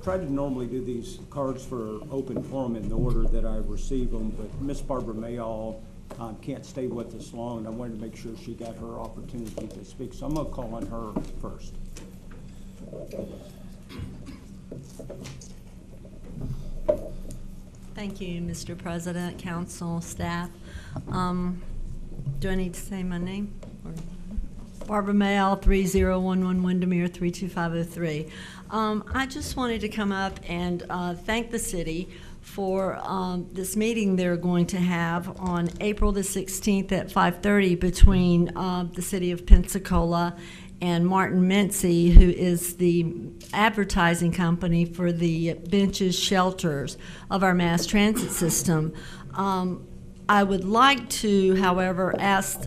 try to normally do these cards for open forum in the order that I receive them, but Miss Barbara Mayall can't stay with us long, and I wanted to make sure she got her opportunity to speak. So I'm going to call on her first. Thank you, Mr. President, council, staff. Do I need to say my name? Barbara Mayall, 3011 Windermere 32503. I just wanted to come up and thank the city for this meeting they're going to have on April the 16th at 5:30 between the city of Pensacola and Martin Mincy, who is the advertising company for the benches, shelters of our mass transit system. I would like to, however, ask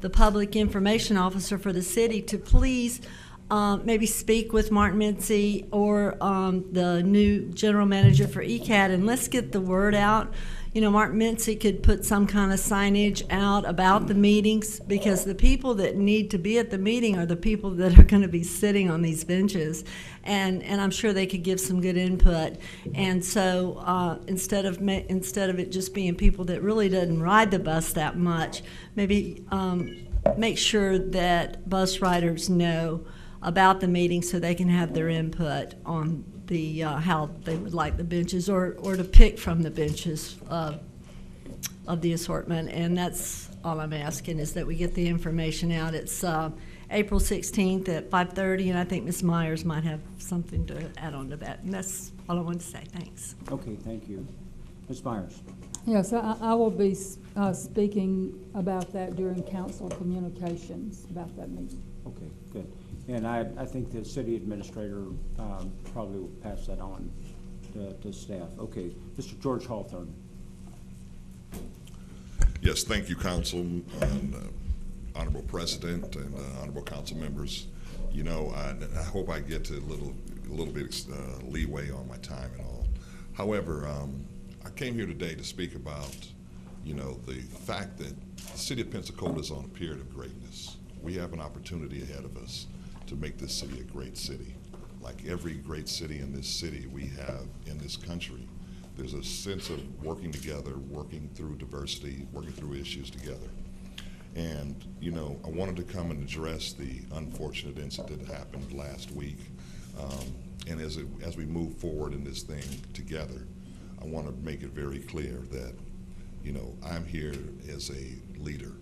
the public information officer for the city to please maybe speak with Martin Mincy or the new general manager for ECAT, and let's get the word out. You know, Martin Mincy could put some kind of signage out about the meetings, because the people that need to be at the meeting are the people that are going to be sitting on these benches, and I'm sure they could give some good input. And so instead of it just being people that really didn't ride the bus that much, maybe make sure that bus riders know about the meeting so they can have their input on the how they would like the benches, or to pick from the benches of the assortment. And that's all I'm asking, is that we get the information out. It's April 16th at 5:30, and I think Ms. Myers might have something to add on to that. And that's all I wanted to say. Thanks. Okay, thank you. Ms. Myers. Yes, I will be speaking about that during council communications about that meeting. Okay, good. And I think the city administrator probably will pass that on to staff. Okay, Mr. George Hawthorne. Yes, thank you, Council, and Honorable President and Honorable Council members. You know, I hope I get to a little bit leeway on my time and all. However, I came here today to speak about, you know, the fact that the city of Pensacola is on a period of greatness. We have an opportunity ahead of us to make this city a great city. Like every great city in this city we have in this country, there's a sense of working together, working through diversity, working through issues together. And, you know, I wanted to come and address the unfortunate incident that happened last week. And as we move forward in this thing together, I want to make it very clear that, you know, I'm here as a leader.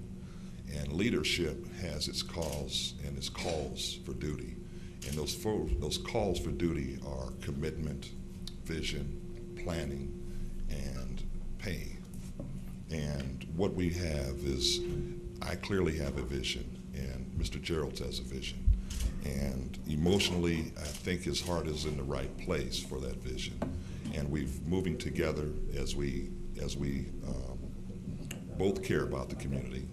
And leadership has its cause and its calls for duty. And those calls for duty are commitment, vision, planning, and pay. And what we have is, I clearly have a vision, and Mr. Gerald has a vision. And emotionally, I think his heart is in the right place for that vision. And we're moving together as we both care about the community.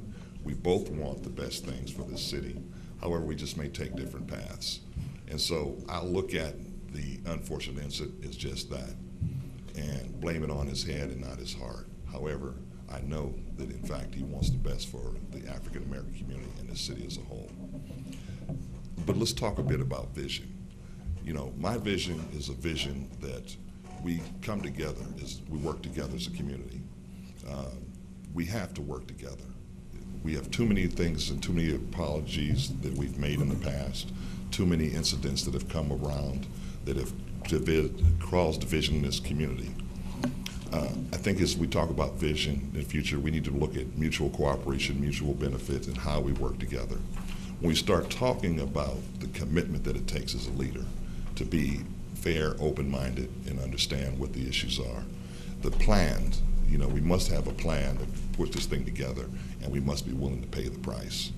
We both want the best things for this city. However, we just may take different paths. And so I'll look at the unfortunate incident as just that and blame it on his head and not his heart. However, I know that in fact he wants the best for the African American community and the city as a whole. But let's talk a bit about vision. You know, my vision is a vision that we come together, we work together as a community. We have to work together. We have too many things and too many apologies that we've made in the past, too many incidents that have come around that have caused division in this community. I think as we talk about vision in the future, we need to look at mutual cooperation, mutual benefits, and how we work together. When we start talking about the commitment that it takes as a leader to be fair, open-minded, and understand what the issues are, the plan, you know, we must have a plan to put this thing together, and we must be willing to pay the price.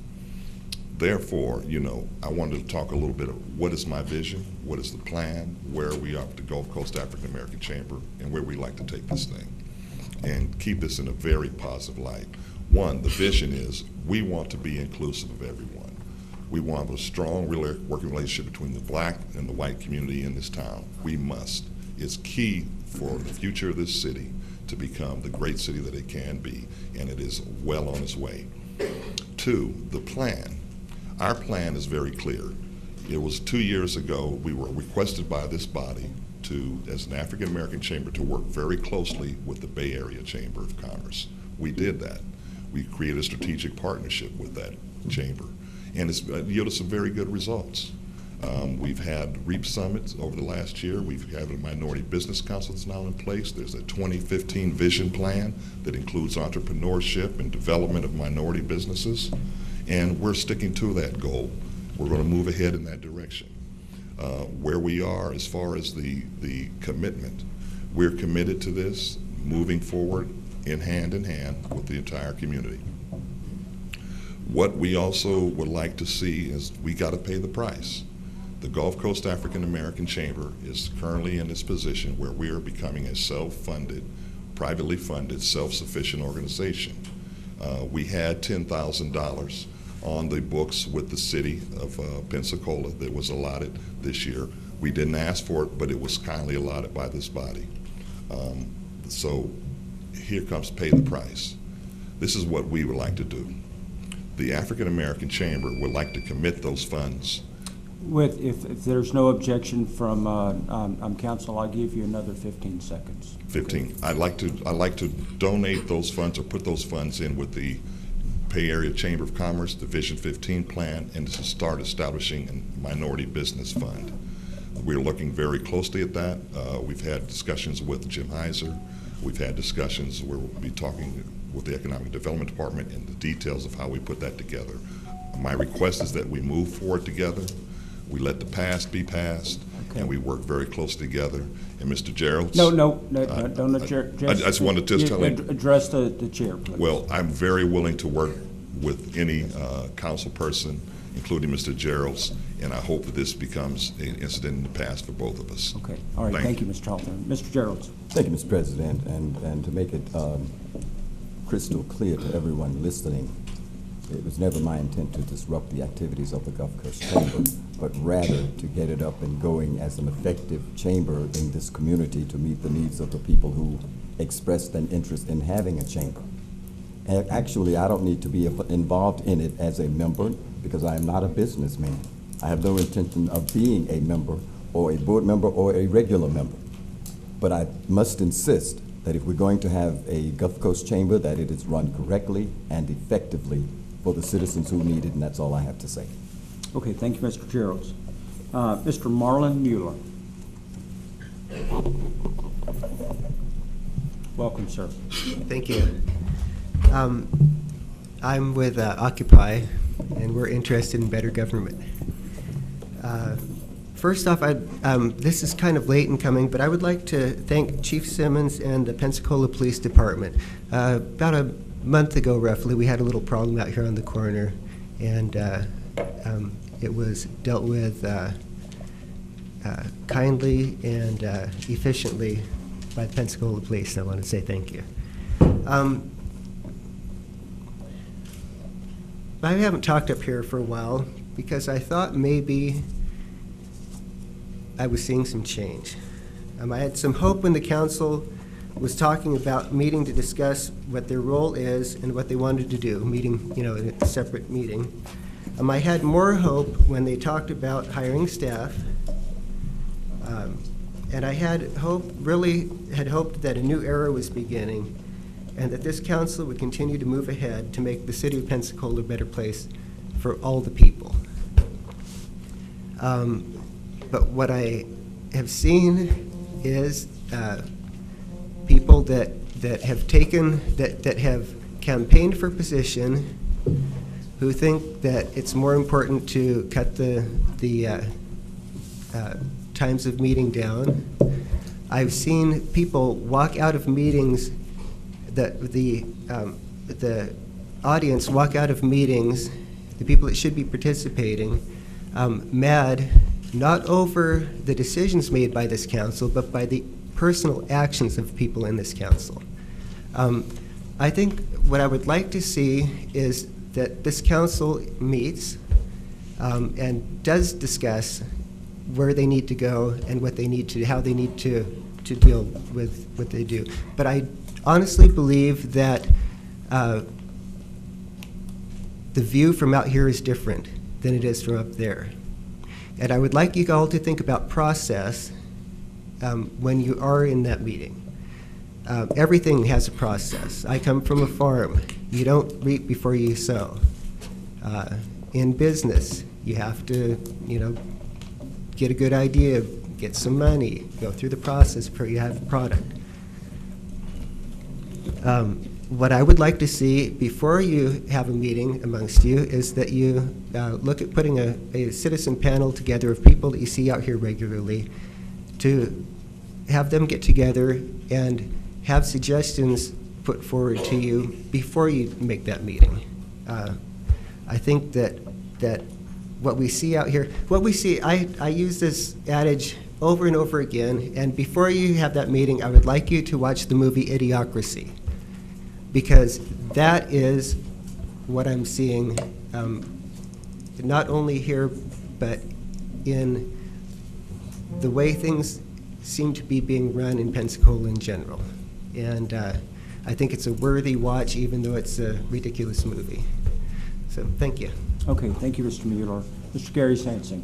Therefore, you know, I wanted to talk a little bit of what is my vision, what is the plan, where we are with the Gulf Coast African American Chamber, and where we like to take this thing, and keep this in a very positive light. One, the vision is we want to be inclusive of everyone. We want a strong working relationship between the black and the white community in this town. We must. It's key for the future of this city to become the great city that it can be, and it is well on its way. Two, the plan. Our plan is very clear. It was 2 years ago, we were requested by this body to, as an African American chamber, to work very closely with the Bay Area Chamber of Commerce. We did that. We created a strategic partnership with that chamber, and it's yielded some very good results. We've had REAP summits over the last year. We've had a Minority Business Council that's now in place. There's a 2015 vision plan that includes entrepreneurship and development of minority businesses, and we're sticking to that goal. We're going to move ahead in that direction. Where we are as far as the commitment, we're committed to this, moving forward in hand with the entire community. What we also would like to see is we got to pay the price. The Gulf Coast African American Chamber is currently in this position where we are becoming a self-funded, privately funded, self-sufficient organization. We had $10,000 on the books with the city of Pensacola that was allotted this year. We didn't ask for it, but it was kindly allotted by this body. So here comes pay the price. This is what we would like to do. The African American Chamber would like to commit those funds. If there's no objection from council, I'll give you another 15 seconds. 15. I'd like to donate those funds or put those funds in with the Bay Area Chamber of Commerce, the Vision 15 plan, and to start establishing a minority business fund. We're looking very closely at that. We've had discussions with Jim Heiser. We've had discussions where we'll be talking with the Economic Development Department and the details of how we put that together. My request is that we move forward together. We let the past be past, and we work very closely together. And Mr. Gerald? No, don't adjourn. I just wanted to tell you. Address the chair, please. Well, I'm very willing to work with any council person, including Mr. Gerald's, and I hope that this becomes an incident in the past for both of us. Okay. All right. Thank you, Mr. Hawthorne. Mr. Gerald. Thank you, Mr. President. And to make it crystal clear to everyone listening, it was never my intent to disrupt the activities of the Gulf Coast Chamber, but rather to get it up and going as an effective chamber in this community to meet the needs of the people who expressed an interest in having a chamber. And actually, I don't need to be involved in it as a member because I am not a businessman. I have no intention of being a member or a board member or a regular member. But I must insist that if we're going to have a Gulf Coast Chamber, that it is run correctly and effectively for the citizens who need it, and that's all I have to say. Okay, thank you, Mr. Gerald. Mr. Marlon Mueller. Welcome, sir. Thank you. I'm with Occupy, and we're interested in better government. First off, this is kind of late in coming, but I would like to thank Chief Simmons and the Pensacola Police Department. About a month ago, roughly, we had a little problem out here on the corner, and it was dealt with kindly and efficiently by the Pensacola Police. I want to say thank you. I haven't talked up here for a while because I thought maybe I was seeing some change. I had some hope when the council was talking about meeting to discuss what their role is and what they wanted to do, meeting, in a separate meeting. I had more hope when they talked about hiring staff, and I had really hoped that a new era was beginning and that this council would continue to move ahead to make the city of Pensacola a better place for all the people. But what I have seen is people that have campaigned for position who think that it's more important to cut the times of meeting down. I've seen people walk out of meetings, the audience walk out of meetings, the people that should be participating, mad not over the decisions made by this council, but by the personal actions of people in this council. I think what I would like to see is that this council meets and does discuss where they need to go and what they need to, how they need to deal with what they do. But I honestly believe that the view from out here is different than it is from up there. And I would like you all to think about process when you are in that meeting. Everything has a process. I come from a farm. You don't reap before you sow. In business, you have to, get a good idea, get some money, go through the process before you have a product. What I would like to see before you have a meeting amongst you is that you look at putting a citizen panel together of people that you see out here regularly, to have them get together and have suggestions put forward to you before you make that meeting. I think that what we see out here, I use this adage over and over again, and before you have that meeting, I would like you to watch the movie Idiocracy, because that is what I'm seeing, not only here, but in the way things seem to be being run in Pensacola in general. And I think it's a worthy watch, even though it's a ridiculous movie. So, thank you. Okay, thank you, Mr. Mueller. Mr. Gary Sansing.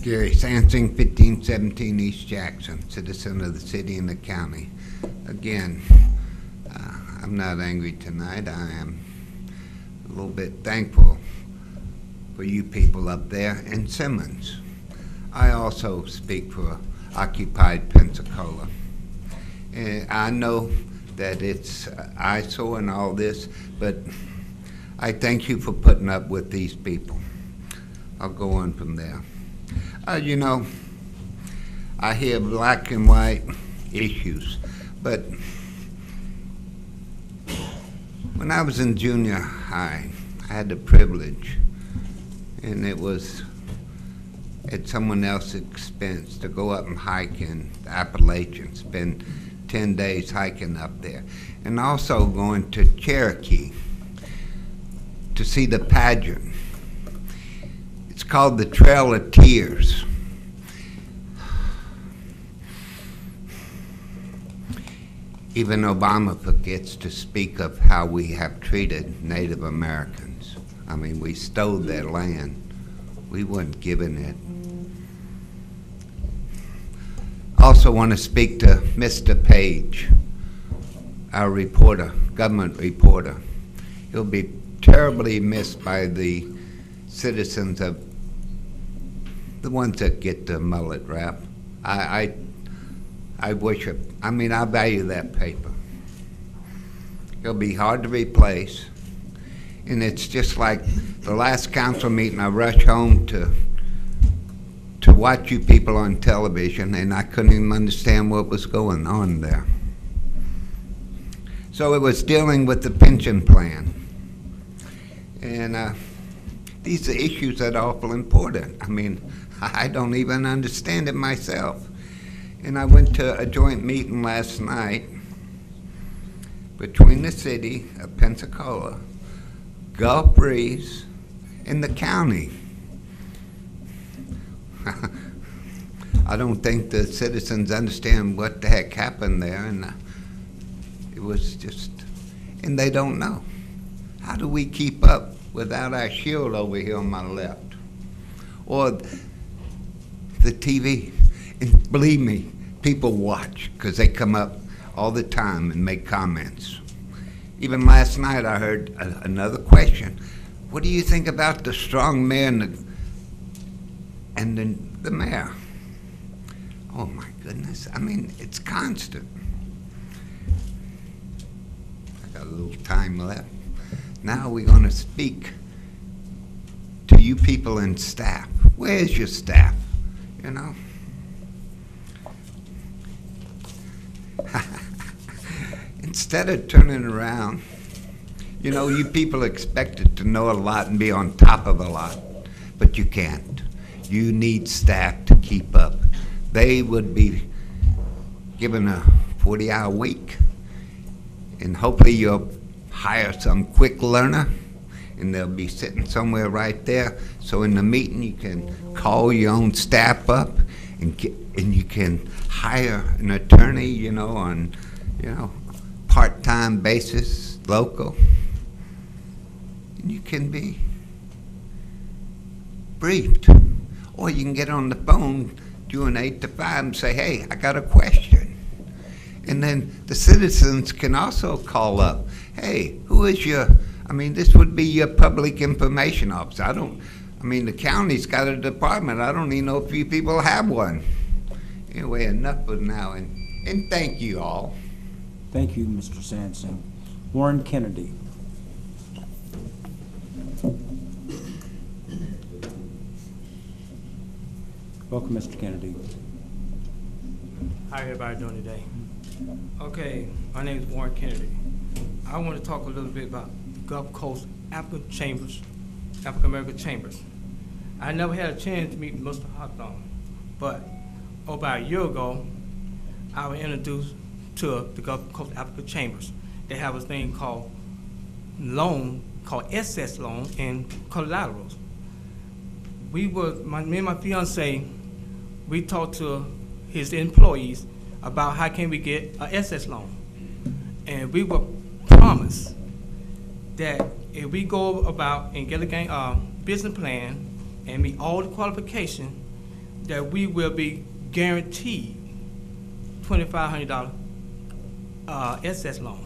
Gary Sansing, 1517 East Jackson, citizen of the city and the county. Again, I'm not angry tonight. I am a little bit thankful for you people up there in Simmons. I also speak for Occupied Pensacola. And I know that it's eyesore and all this, but I thank you for putting up with these people. I'll go on from there. I hear black and white issues, but when I was in junior high, I had the privilege, and it was at someone else's expense, to go up and hike in the Appalachians, spend 10 days hiking up there, and also going to Cherokee to see the pageant. It's called the Trail of Tears. Even Obama forgets to speak of how we have treated Native Americans. I mean, we stole their land. We weren't given it. Also want to speak to Mr. Page, our reporter, government reporter. He'll be terribly missed by the citizens of the ones that get the mullet rap. I worship, I value that paper. It'll be hard to replace. And it's just like the last council meeting, I rushed home to watch you people on television, and I couldn't even understand what was going on there. So it was dealing with the pension plan. And these are issues that are awful important. I don't even understand it myself. And I went to a joint meeting last night between the city of Pensacola, Gulf Breeze, and the county. I don't think the citizens understand what the heck happened there, and it was just, and they don't know. How do we keep up without our shield over here on my left? Or the TV. And believe me, people watch, because they come up all the time and make comments. Even last night I heard another question. What do you think about the strong mayor and the mayor? Oh my goodness, it's constant. I got a little time left. Now we're going to speak to you people in staff. Where's your staff? Instead of turning around, you people expected to know a lot and be on top of a lot, but you can't. You need staff to keep up. They would be given a 40-hour week, and hopefully your hire some quick learner, and they'll be sitting somewhere right there. So in the meeting, you can call your own staff up, and you can hire an attorney, you know, on, you know, part-time basis, local. And you can be briefed, or you can get on the phone during 8 to 5 and say, "Hey, I got a question." And then the citizens can also call up, "Hey, who is your?" I mean, this would be your public information officer. I mean, the county's got a department. I don't even know if you people have one. Anyway, enough for now, and thank you all. Thank you, Mr. Sampson. Warren Kennedy. Welcome, Mr. Kennedy. How everybody doing today? Okay, my name is Warren Kennedy. I want to talk a little bit about Gulf Coast African American Chambers. I never had a chance to meet Mr. Hawthorne, but about a year ago, I was introduced to the Gulf Coast African Chambers. They have a thing called SS loan and collaterals. Me and my fiance, we talked to his employees about how can we get a SS loan. And we were promised that if we go about and get a business plan and meet all the qualifications, that we will be guaranteed $2,500 SS loan.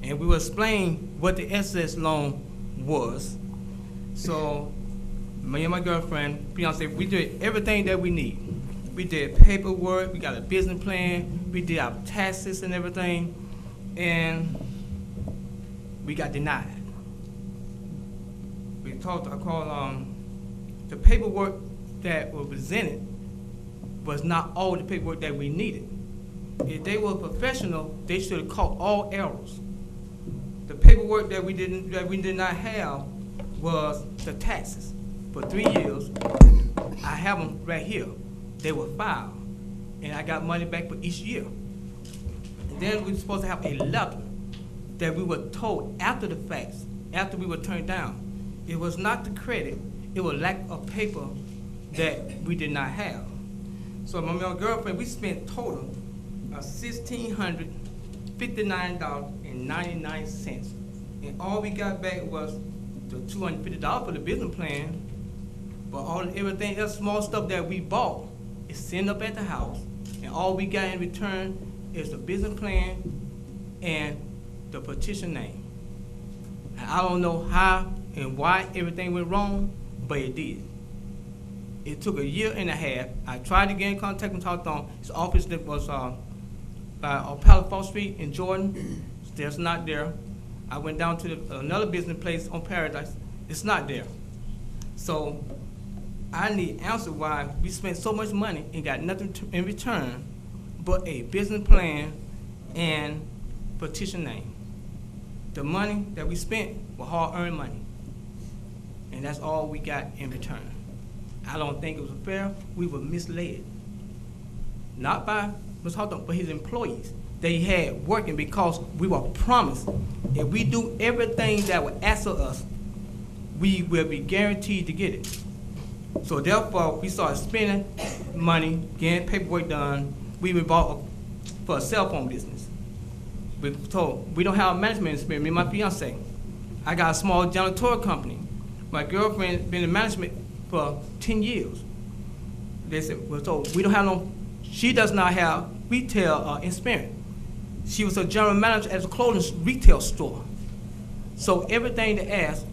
And we will explain what the SS loan was. So me and my girlfriend, fiance, we did everything that we need. We did paperwork, we got a business plan, we did our taxes and everything, and we got denied. The paperwork that was presented was not all the paperwork that we needed. If they were professional, they should have caught all errors. The paperwork that we did not have was the taxes. For 3 years, I have them right here. They were filed, and I got money back for each year. And then we were supposed to have a letter that we were told after the facts, after we were turned down. It was not the credit, it was lack of paper that we did not have. So my girlfriend, we spent total of $1,659.99. And all we got back was the $250 for the business plan, but everything else, small stuff that we bought, is sitting up at the house, and all we got in return is the business plan and the petition name. And I don't know how and why everything went wrong, but it did. It took 1.5 years. I tried to get in contact with Hawthorne. His office that was by Palafox Street in Jordan. It's not there. I went down to another business place on Paradise. It's not there. So I need answer why we spent so much money and got nothing in return but a business plan and petition name. The money that we spent was hard-earned money, and that's all we got in return. I don't think it was fair. We were misled, not by Mr. Hawthorne, but his employees that he had working, because we were promised if we do everything that was asked of us, we will be guaranteed to get it. So therefore, we started spending money, getting paperwork done. We were bought for a cell phone business. We were told we don't have a management experience. Me and my fiance, I got a small janitorial company. My girlfriend been in management for 10 years. They said, we're told we don't have no. She does not have retail experience. She was a general manager at a clothing retail store. So everything they asked,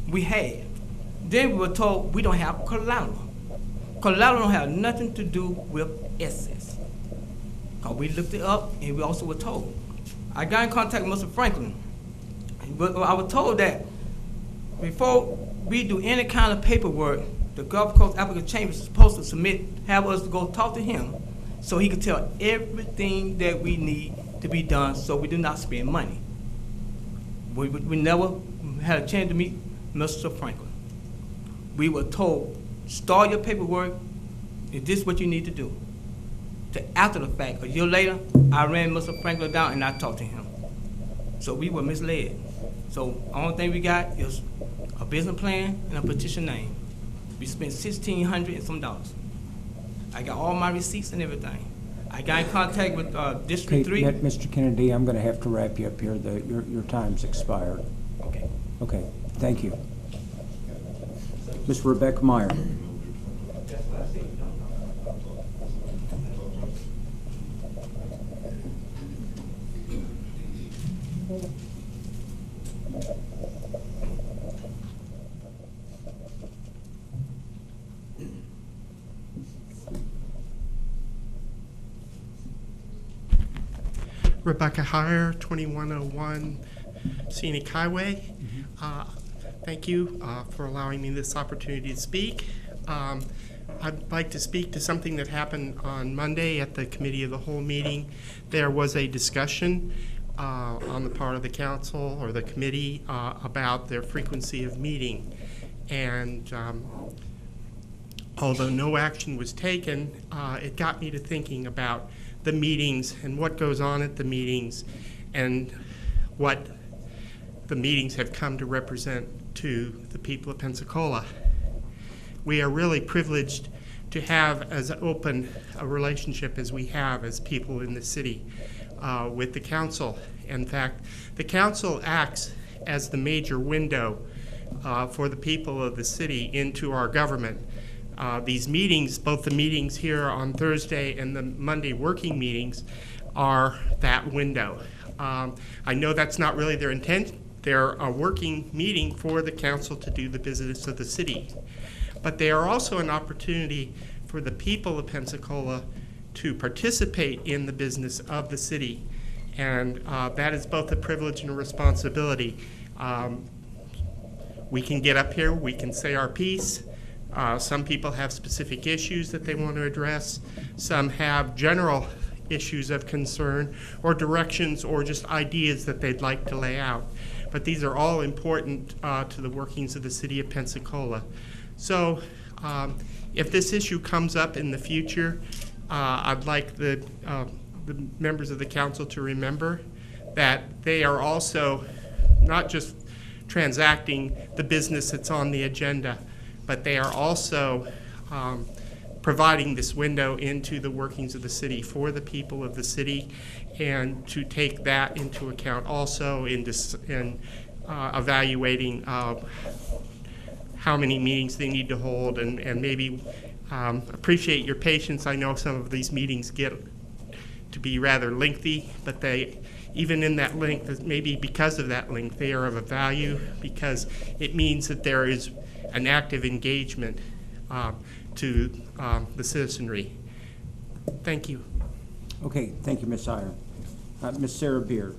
we had. Then we were told we don't have collateral. Collateral don't have nothing to do with SS. Because we looked it up, and we also were told. I got in contact with Mr. Franklin. But I was told that before we do any kind of paperwork, the Gulf Coast African Chamber is supposed to have us to go talk to him so he could tell everything that we need to be done so we do not spend money. We never had a chance to meet Mr. Franklin. We were told, start your paperwork, is this what you need to do? After the fact, a year later, I ran Mr. Franklin down and I talked to him. So we were misled. So only thing we got is a business plan and a petition name. We spent $1,600 and some dollars. I got all my receipts and everything. I got in contact with Okay, District 3. Mr. Kennedy, I'm going to have to wrap you up here. Your time's expired. Okay. Okay, thank you. Ms. Rebecca Meyer. Rebecca Heyer, 2101 Scenic Highway. Thank you for allowing me this opportunity to speak. I'd like to speak to something that happened on Monday at the Committee of the Whole meeting. There was a discussion on the part of the council or the committee about their frequency of meeting. And although no action was taken, it got me to thinking about the meetings and what goes on at the meetings and what the meetings have come to represent to the people of Pensacola. We are really privileged to have as open a relationship as we have as people in the city with the council. In fact, the council acts as the major window for the people of the city into our government. These meetings, both the meetings here on Thursday and the Monday working meetings, are that window. I know that's not really their intent. They're a working meeting for the council to do the business of the city. But they are also an opportunity for the people of Pensacola to participate in the business of the city. And that is both a privilege and a responsibility. We can get up here, we can say our piece. Some people have specific issues that they want to address. Some have general issues of concern or directions or just ideas that they'd like to lay out. But these are all important to the workings of the city of Pensacola. So if this issue comes up in the future, I'd like the members of the council to remember that they are also not just transacting the business that's on the agenda, but they are also providing this window into the workings of the city for the people of the city, and to take that into account also in evaluating how many meetings they need to hold, and maybe appreciate your patience. I know some of these meetings get to be rather lengthy, but they, even in that length, maybe because of that length, they are of a value because it means that there is an active engagement to the citizenry. Thank you. Okay, thank you, Ms. Iyer. Ms. Sarah Beard.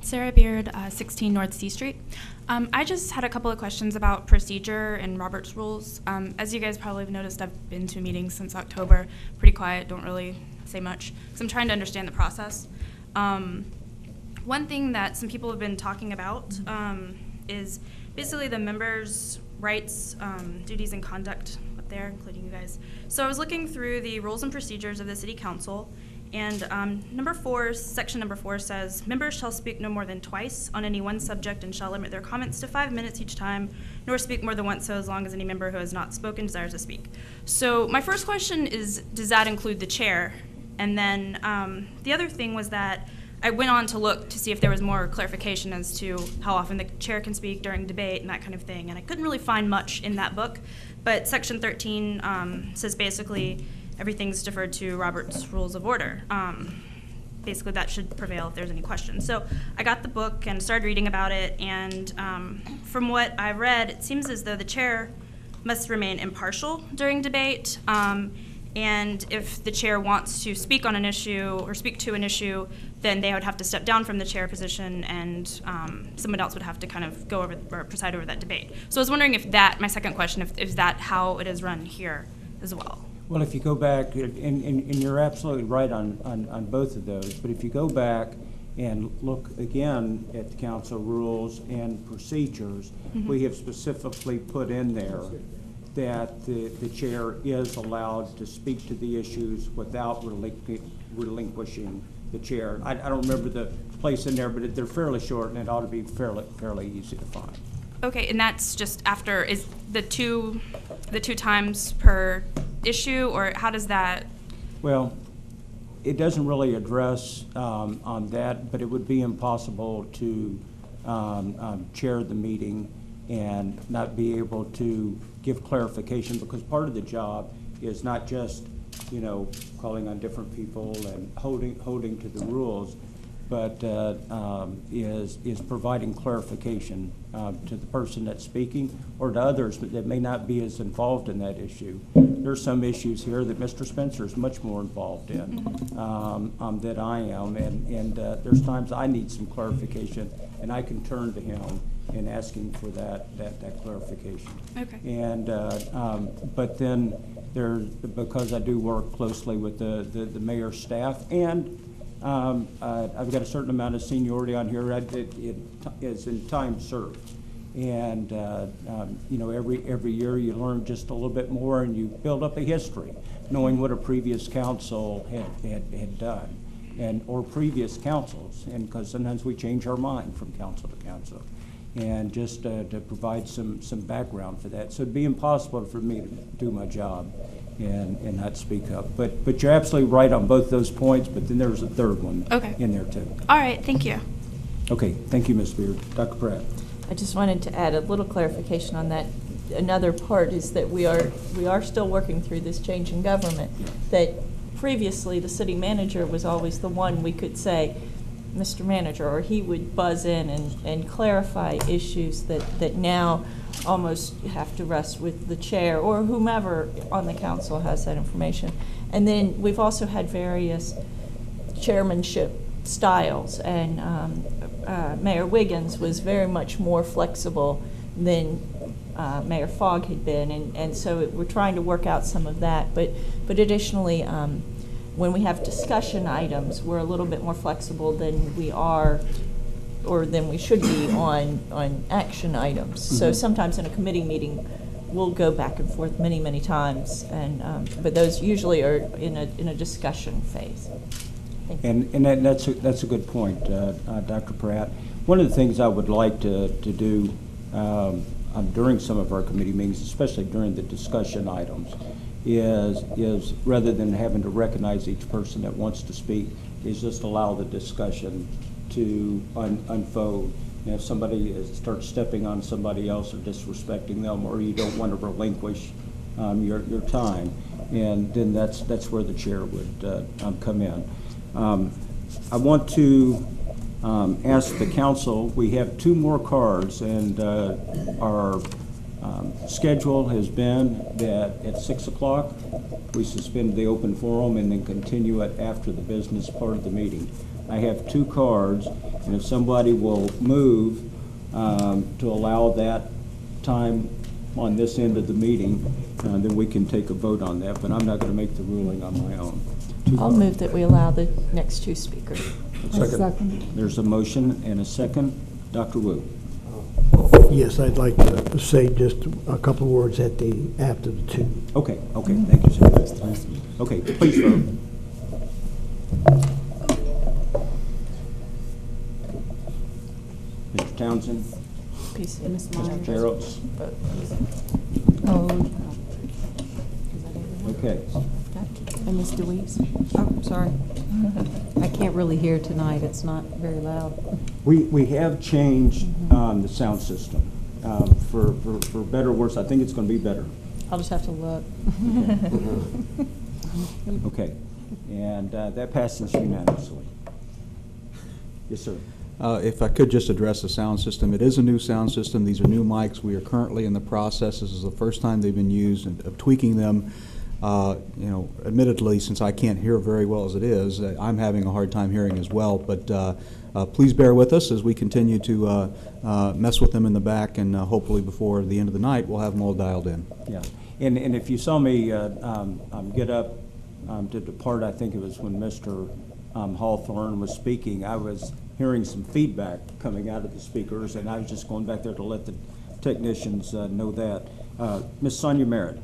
Sarah Beard, 16 North C Street. I just had a couple of questions about procedure and Robert's rules. As you guys probably have noticed, I've been to meetings since October. Pretty quiet, don't really say much, because I'm trying to understand the process. One thing that some people have been talking about is basically the members' rights, duties, and conduct up there, including you guys. So I was looking through the rules and procedures of the City Council, and section number 4 says, members shall speak no more than twice on any one subject and shall limit their comments to 5 minutes each time, nor speak more than once so as long as any member who has not spoken desires to speak. So my first question is, does that include the chair? And then the other thing was that I went on to look to see if there was more clarification as to how often the chair can speak during debate and that kind of thing, and I couldn't really find much in that book. But section 13 says basically everything's deferred to Robert's Rules of Order. Basically that should prevail if there's any questions. So I got the book and started reading about it, and from what I read, it seems as though the chair must remain impartial during debate. And if the chair wants to speak on an issue or speak to an issue, then they would have to step down from the chair position, and someone else would have to kind of go over or preside over that debate. So I was wondering if that, my second question, if that how it is run here as well? Well, if you go back, and you're absolutely right on both of those, but if you go back and look again at the council rules and procedures, we have specifically put in there that the chair is allowed to speak to the issues without relinquishing the chair. I don't remember the place in there, but they're fairly short, and it ought to be fairly easy to find. Okay, and that's just after, is the two times per issue, or how does that? Well, it doesn't really address on that, but it would be impossible to chair the meeting and not be able to give clarification, because part of the job is not just, you know, calling on different people and holding to the rules, but is providing clarification to the person that's speaking or to others that may not be as involved in that issue. There's some issues here that Mr. Spencer is much more involved in than I am, and there's times I need some clarification, and I can turn to him and ask him for that clarification. Okay. And but then there's, because I do work closely with the mayor's staff, and I've got a certain amount of seniority on here. It is in time served, and you know, every year you learn just a little bit more, and you build up a history, knowing what a previous council had done, and or previous councils, and because sometimes we change our mind from council to council, and just to provide some background for that. So it'd be impossible for me to do my job and not speak up. But you're absolutely right on both those points, but then there's a third one in there too. All right, thank you. Okay, thank you, Ms. Beard. Dr. Pratt. I just wanted to add a little clarification on that. Another part is that we are still working through this change in government, that previously the city manager was always the one we could say, Mr. Manager, or he would buzz in and clarify issues that now almost have to rest with the chair or whomever on the council has that information. And then we've also had various chairmanship styles, and Mayor Wiggins was very much more flexible than Mayor Fogg had been, and so we're trying to work out some of that. But additionally, when we have discussion items, we're a little bit more flexible than we are, or than we should be on action items. Mm-hmm. So sometimes in a committee meeting, we'll go back and forth many times, and but those usually are in a discussion phase. And that's a good point, Dr. Pratt. One of the things I would like to do during some of our committee meetings, especially during the discussion items, is rather than having to recognize each person that wants to speak, is just allow the discussion to unfold. And if somebody starts stepping on somebody else or disrespecting them, or you don't want to relinquish your time, and then that's where the chair would come in. I want to ask the council, we have 2 more cards, and our schedule has been that at 6 o'clock we suspend the open forum and then continue it after the business part of the meeting. I have 2 cards, and if somebody will move to allow that time on this end of the meeting, then we can take a vote on that, but I'm not going to make the ruling on my own. I'll move that we allow the next 2 speakers. Second. There's a motion and a second. Dr. Wu. Yes, I'd like to say just a couple of words after the 2. Okay, thank you, sir. Okay, please vote. Mr. Townsend? Mr. Gerald? Oh, Okay. And Ms. DeWeese? Oh, sorry. I can't really hear tonight. It's not very loud. We have changed the sound system. For better or worse, I think it's going to be better. I'll just have to look. Okay, and that passes unanimously. Yes, sir. If I could just address the sound system. It is a new sound system. These are new mics. We are currently in the process. This is the first time they've been used of tweaking them. You know, admittedly, since I can't hear very well as it is, I'm having a hard time hearing as well. But please bear with us as we continue to mess with them in the back, and hopefully before the end of the night, we'll have them all dialed in. Yeah, and if you saw me get up to depart, I think it was when Mr. Hawthorne was speaking, I was hearing some feedback coming out of the speakers, and I was just going back there to let the technicians know that. Ms. Sonia Merritt.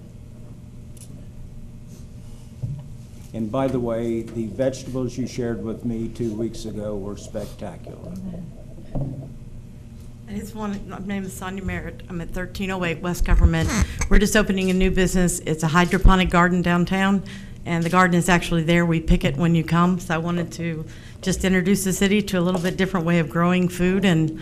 And by the way, the vegetables you shared with me 2 weeks ago were spectacular. I just want my name is Sonia Merritt. I'm at 1308 West Government. We're just opening a new business. It's a hydroponic garden downtown, and the garden is actually there. We pick it when you come. So I wanted to just introduce the city to a little bit different way of growing food, and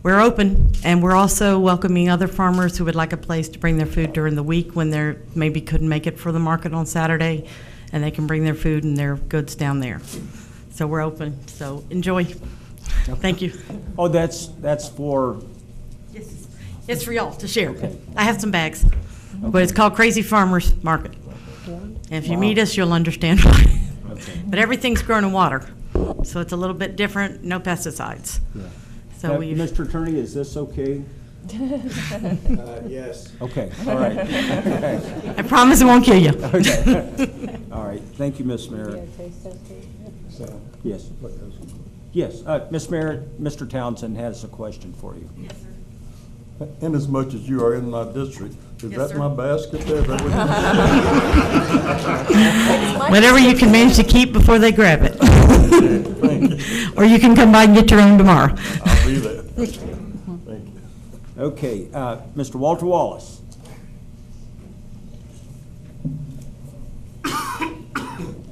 we're open. And we're also welcoming other farmers who would like a place to bring their food during the week when they maybe couldn't make it for the market on Saturday, and they can bring their food and their goods down there. So we're open. So enjoy. Thank you. Oh, that's for, Yes, it's for y'all to share. Okay. I have some bags, but it's called Crazy Farmers Market. And if you meet us, you'll understand why. okay. But everything's grown in water, so it's a little bit different, no pesticides. Yeah. So we. Mr. Attorney, is this okay? Yes. Okay, all right. Okay. I promise it won't kill you. Okay. All right, thank you, Ms. Merritt. Yes. Yes, Ms. Merritt, Mr. Townsend has a question for you. Yes, sir. Inasmuch as you are in my district, is Yes, that sir. my basket there? Whatever you can manage to keep before they grab it. Thank you. Or you can come by and get your own tomorrow. I'll be there. Thank you. Okay, Mr. Walter Wallace.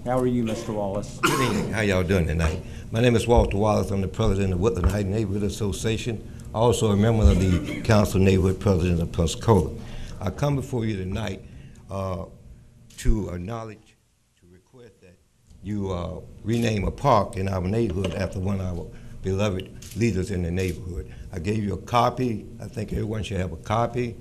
How are you, Mr. Wallace? Good evening. How y'all doing tonight? My name is Walter Wallace. I'm the president of Woodland Heights Neighborhood Association, also a member of the Council Neighborhood President of Pensacola. I come before you tonight to acknowledge, to request that you rename a park in our neighborhood after one of our beloved leaders in the neighborhood. I gave you a copy. I think everyone should have a copy.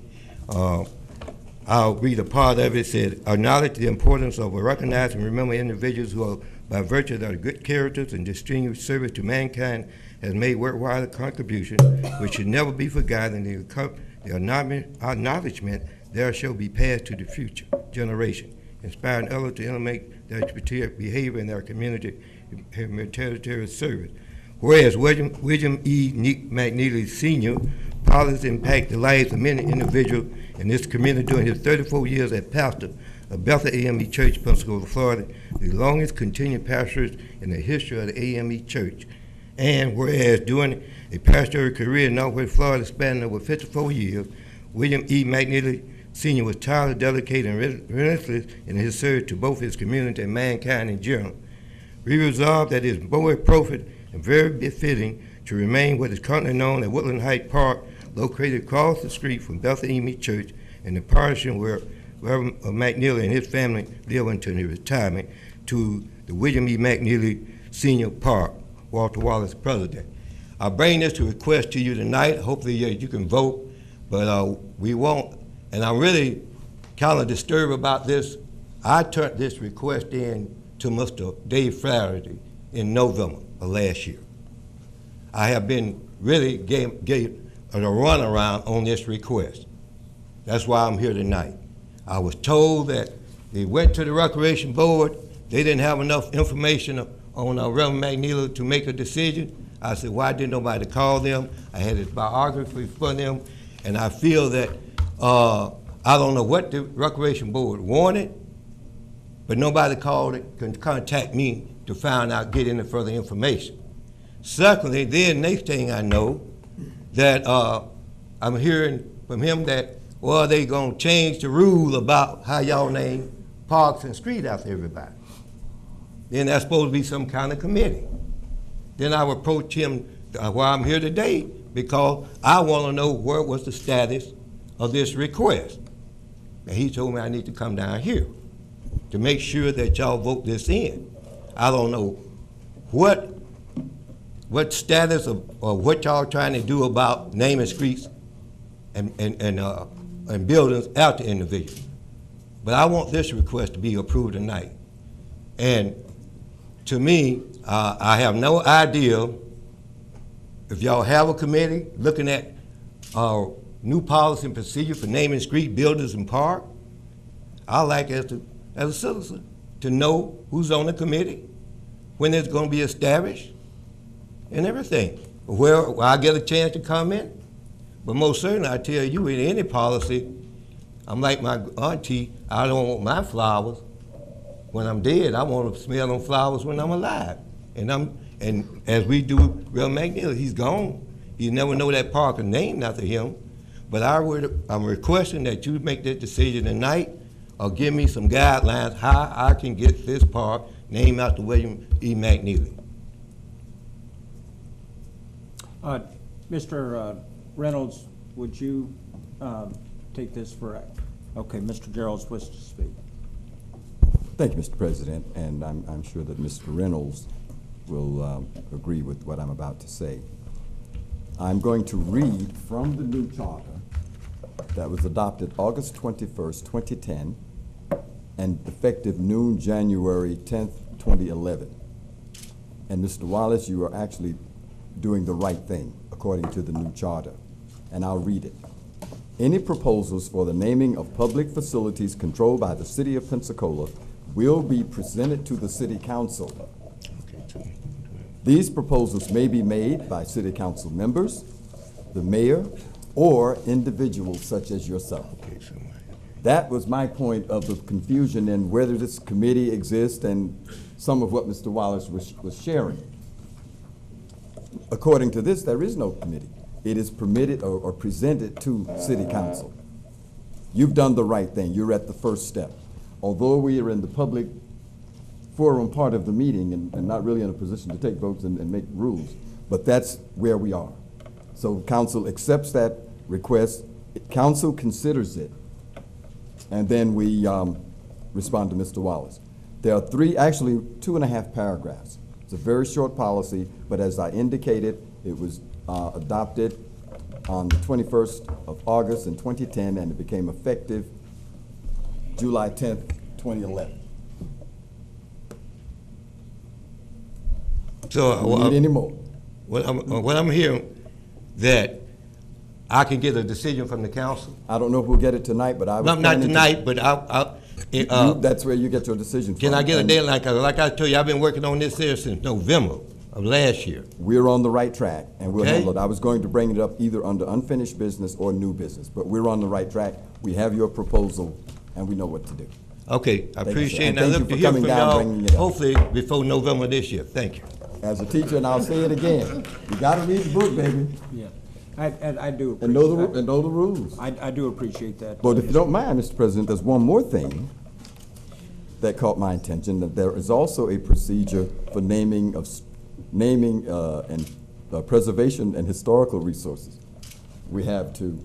I'll read a part of it. It said, acknowledge the importance of recognizing and remember individuals who are, by virtue of their good characters and distinguished service to mankind, has made worthwhile contribution, which should never be forgotten. The acknowledgement there shall be passed to the future generation, inspiring others to imitate their behavior in their community humanitarian service. Whereas William E. McNeely Sr. policies impact the lives of many individuals in this community during his 34 years as pastor of Bethel AME Church, Pensacola, Florida, the longest continued pastorate in the history of the AME Church. And whereas during a pastoral career in Northwest Florida spanning over 54 years, William E. McNeely Sr. was tirelessly dedicated and relentless in his service to both his community and mankind in general. We resolved that it is more appropriate and very befitting to remain what is currently known as Woodland Heights Park, located across the street from Bethel AME Church and the portion where Reverend McNeely and his family live until his retirement, to the William E. McNeely Senior Park. Walter Wallace, President. I bring this to request to you tonight. Hopefully you can vote, but we won't. And I'm really kind of disturbed about this. I turned this request in to Mr. Dave Flaherty in November of last year. I have been really gave a runaround on this request. That's why I'm here tonight. I was told that they went to the Recreation Board. They didn't have enough information on Reverend McNeely to make a decision. I said, why didn't nobody call them? I had a biography for them, and I feel that I don't know what the Recreation Board wanted, but nobody called it, can contact me to find out, get any further information. Secondly, then next thing I know, that I'm hearing from him that, well, they gonna change the rule about how y'all name parks and streets after everybody. Then that's supposed to be some kind of committee. Then I would approach him while I'm here today because I want to know what was the status of this request. And he told me I need to come down here to make sure that y'all vote this in. I don't know what status of what y'all trying to do about naming streets and buildings after individuals. But I want this request to be approved tonight. And to me, I have no idea if y'all have a committee looking at new policy and procedure for naming street, buildings, and park. I like as a citizen to know who's on the committee, when it's going to be established, and everything. Where I get a chance to comment. But most certainly, I tell you, in any policy, I'm like my auntie, I don't want my flowers when I'm dead. I want to smell them flowers when I'm alive. And as we do Real McNeil, he's gone. You never know that park is named after him. But I'm requesting that you make that decision tonight, or give me some guidelines how I can get this park named after William E. McNeely. Mr. Reynolds, would you take this for, okay, Mr. Gerald's wishes to speak. Thank you, Mr. President, and I'm sure that Mr. Reynolds will agree with what I'm about to say. I'm going to read from the new charter that was adopted August 21st, 2010, and effective noon January 10th, 2011. And Mr. Wallace, you are actually doing the right thing according to the new charter, and I'll read it. Any proposals for the naming of public facilities controlled by the City of Pensacola will be presented to the City Council. These proposals may be made by City Council members, the mayor, or individuals such as yourself. That was my point of the confusion in whether this committee exists and some of what Mr. Wallace was sharing. According to this, there is no committee. It is permitted or presented to City Council. You've done the right thing. You're at the first step. Although we are in the public forum part of the meeting and not really in a position to take votes and make rules, but that's where we are. So council accepts that request, council considers it, and then we respond to Mr. Wallace. There are actually 2.5 paragraphs. It's a very short policy, but as I indicated, it was adopted on the 21st of August in 2010, and it became effective July 10th, 2011. So need any more? What I'm hearing, that I can get a decision from the council. I don't know if we'll get it tonight, but I was not tonight, but that's where you get your decision from. Can I get a deadline? Like I told you, I've been working on this here since November of last year. We're on the right track, and we'll Okay. handle it. I was going to bring it up either under unfinished business or new business, but we're on the right track. We have your proposal, and we know what to do. Okay, I Thank you, sir. appreciate it. And I thank you look for to hear coming from down, y'all, bringing it up. hopefully before November this year. Thank you. As a teacher, and I'll say it again, you gotta read the book, baby. Yeah, I do And know the rules. I do appreciate that. But if you don't mind, Mr. President, there's one more thing that caught my attention, that there is also a procedure for naming and preservation and historical resources. We have to,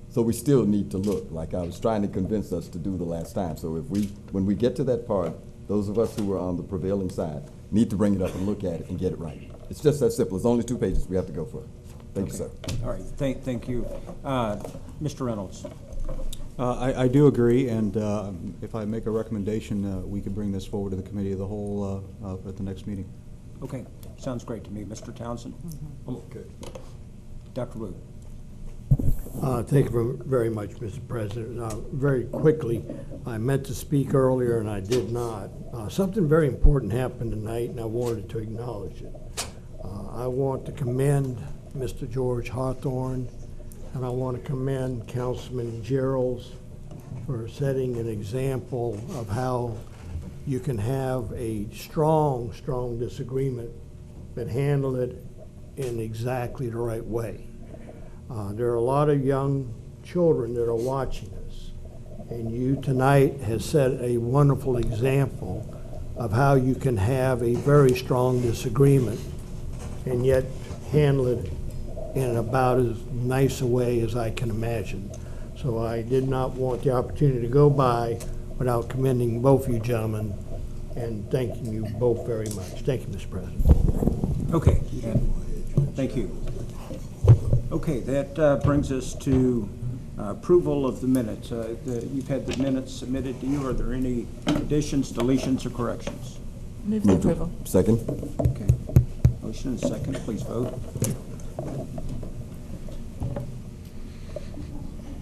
so we still need to look, like I was trying to convince us to do the last time. So when we get to that part, those of us who are on the prevailing side need to bring it up and look at it and get it right. It's just that simple. It's only 2 pages we have to go for. Thank you, sir. All right, thank you. Mr. Reynolds. I do agree, and if I make a recommendation, we could bring this forward to the committee of the whole at the next meeting. Okay, sounds great to me. Mr. Townsend? Okay. Dr. Wu? Thank you very much, Mr. President. Very quickly, I meant to speak earlier and I did not. Something very important happened tonight and I wanted to acknowledge it. I want to commend Mr. George Hawthorne, and I want to commend Councilman Geralds for setting an example of how you can have a strong disagreement, but handle it in exactly the right way. There are a lot of young children that are watching us, and you tonight has set a wonderful example of how you can have a very strong disagreement and yet handle it in about as nice a way as I can imagine. So I did not want the opportunity to go by without commending both of you gentlemen and thanking you both very much. Thank you, Mr. President. Okay, thank you. Okay, that brings us to approval of the minutes. You've had the minutes submitted to you. Are there any additions, deletions, or corrections? Move the approval. Second. Okay. Motion and second. Please vote.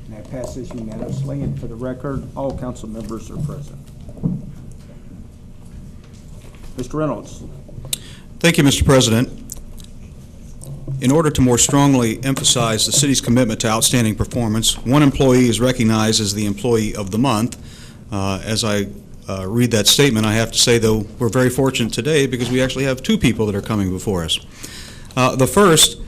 And that passes unanimously. And for the record, all council members are present. Mr. Reynolds. Thank you, Mr. President. In order to more strongly emphasize the city's commitment to outstanding performance, one employee is recognized as the Employee of the Month. As I read that statement, I have to say, though, we're very fortunate today because we actually have two people that are coming before us. The first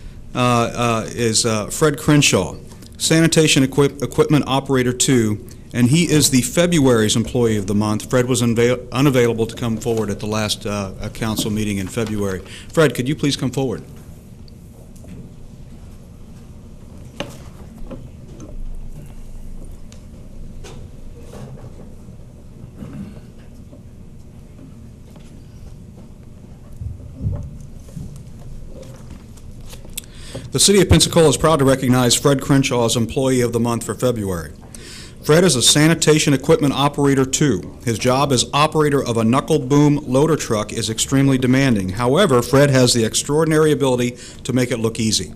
is Fred Crenshaw, Sanitation Equipment Operator 2, and he is the February's Employee of the Month. Fred was unavailable to come forward at the last council meeting in February. Fred, could you please come forward? The City of Pensacola is proud to recognize Fred Crenshaw as Employee of the Month for February. Fred is a Sanitation Equipment Operator 2. His job as operator of a knuckle boom loader truck is extremely demanding. However, Fred has the extraordinary ability to make it look easy.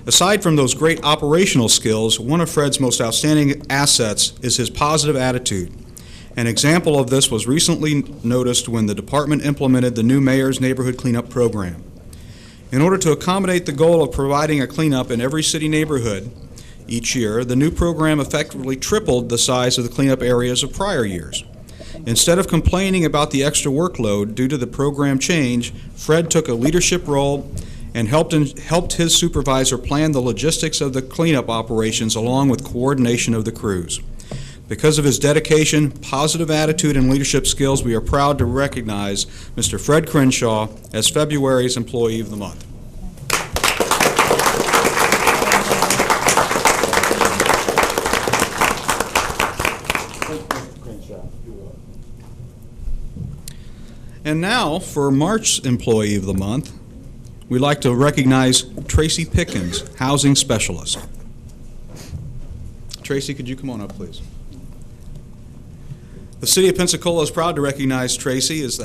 Aside from those great operational skills, one of Fred's most outstanding assets is his positive attitude. An example of this was recently noticed when the department implemented the new Mayor's Neighborhood Cleanup Program. In order to accommodate the goal of providing a cleanup in every city neighborhood each year, the new program effectively tripled the size of the cleanup areas of prior years. Instead of complaining about the extra workload due to the program change, Fred took a leadership role and helped his supervisor plan the logistics of the cleanup operations along with coordination of the crews. Because of his dedication, positive attitude, and leadership skills, we are proud to recognize Mr. Fred Crenshaw as February's Employee of the Month. And now, for March's Employee of the Month, we'd like to recognize Tracy Pickens, Housing Specialist. Tracy, could you come on up, please? The City of Pensacola is proud to recognize Tracy as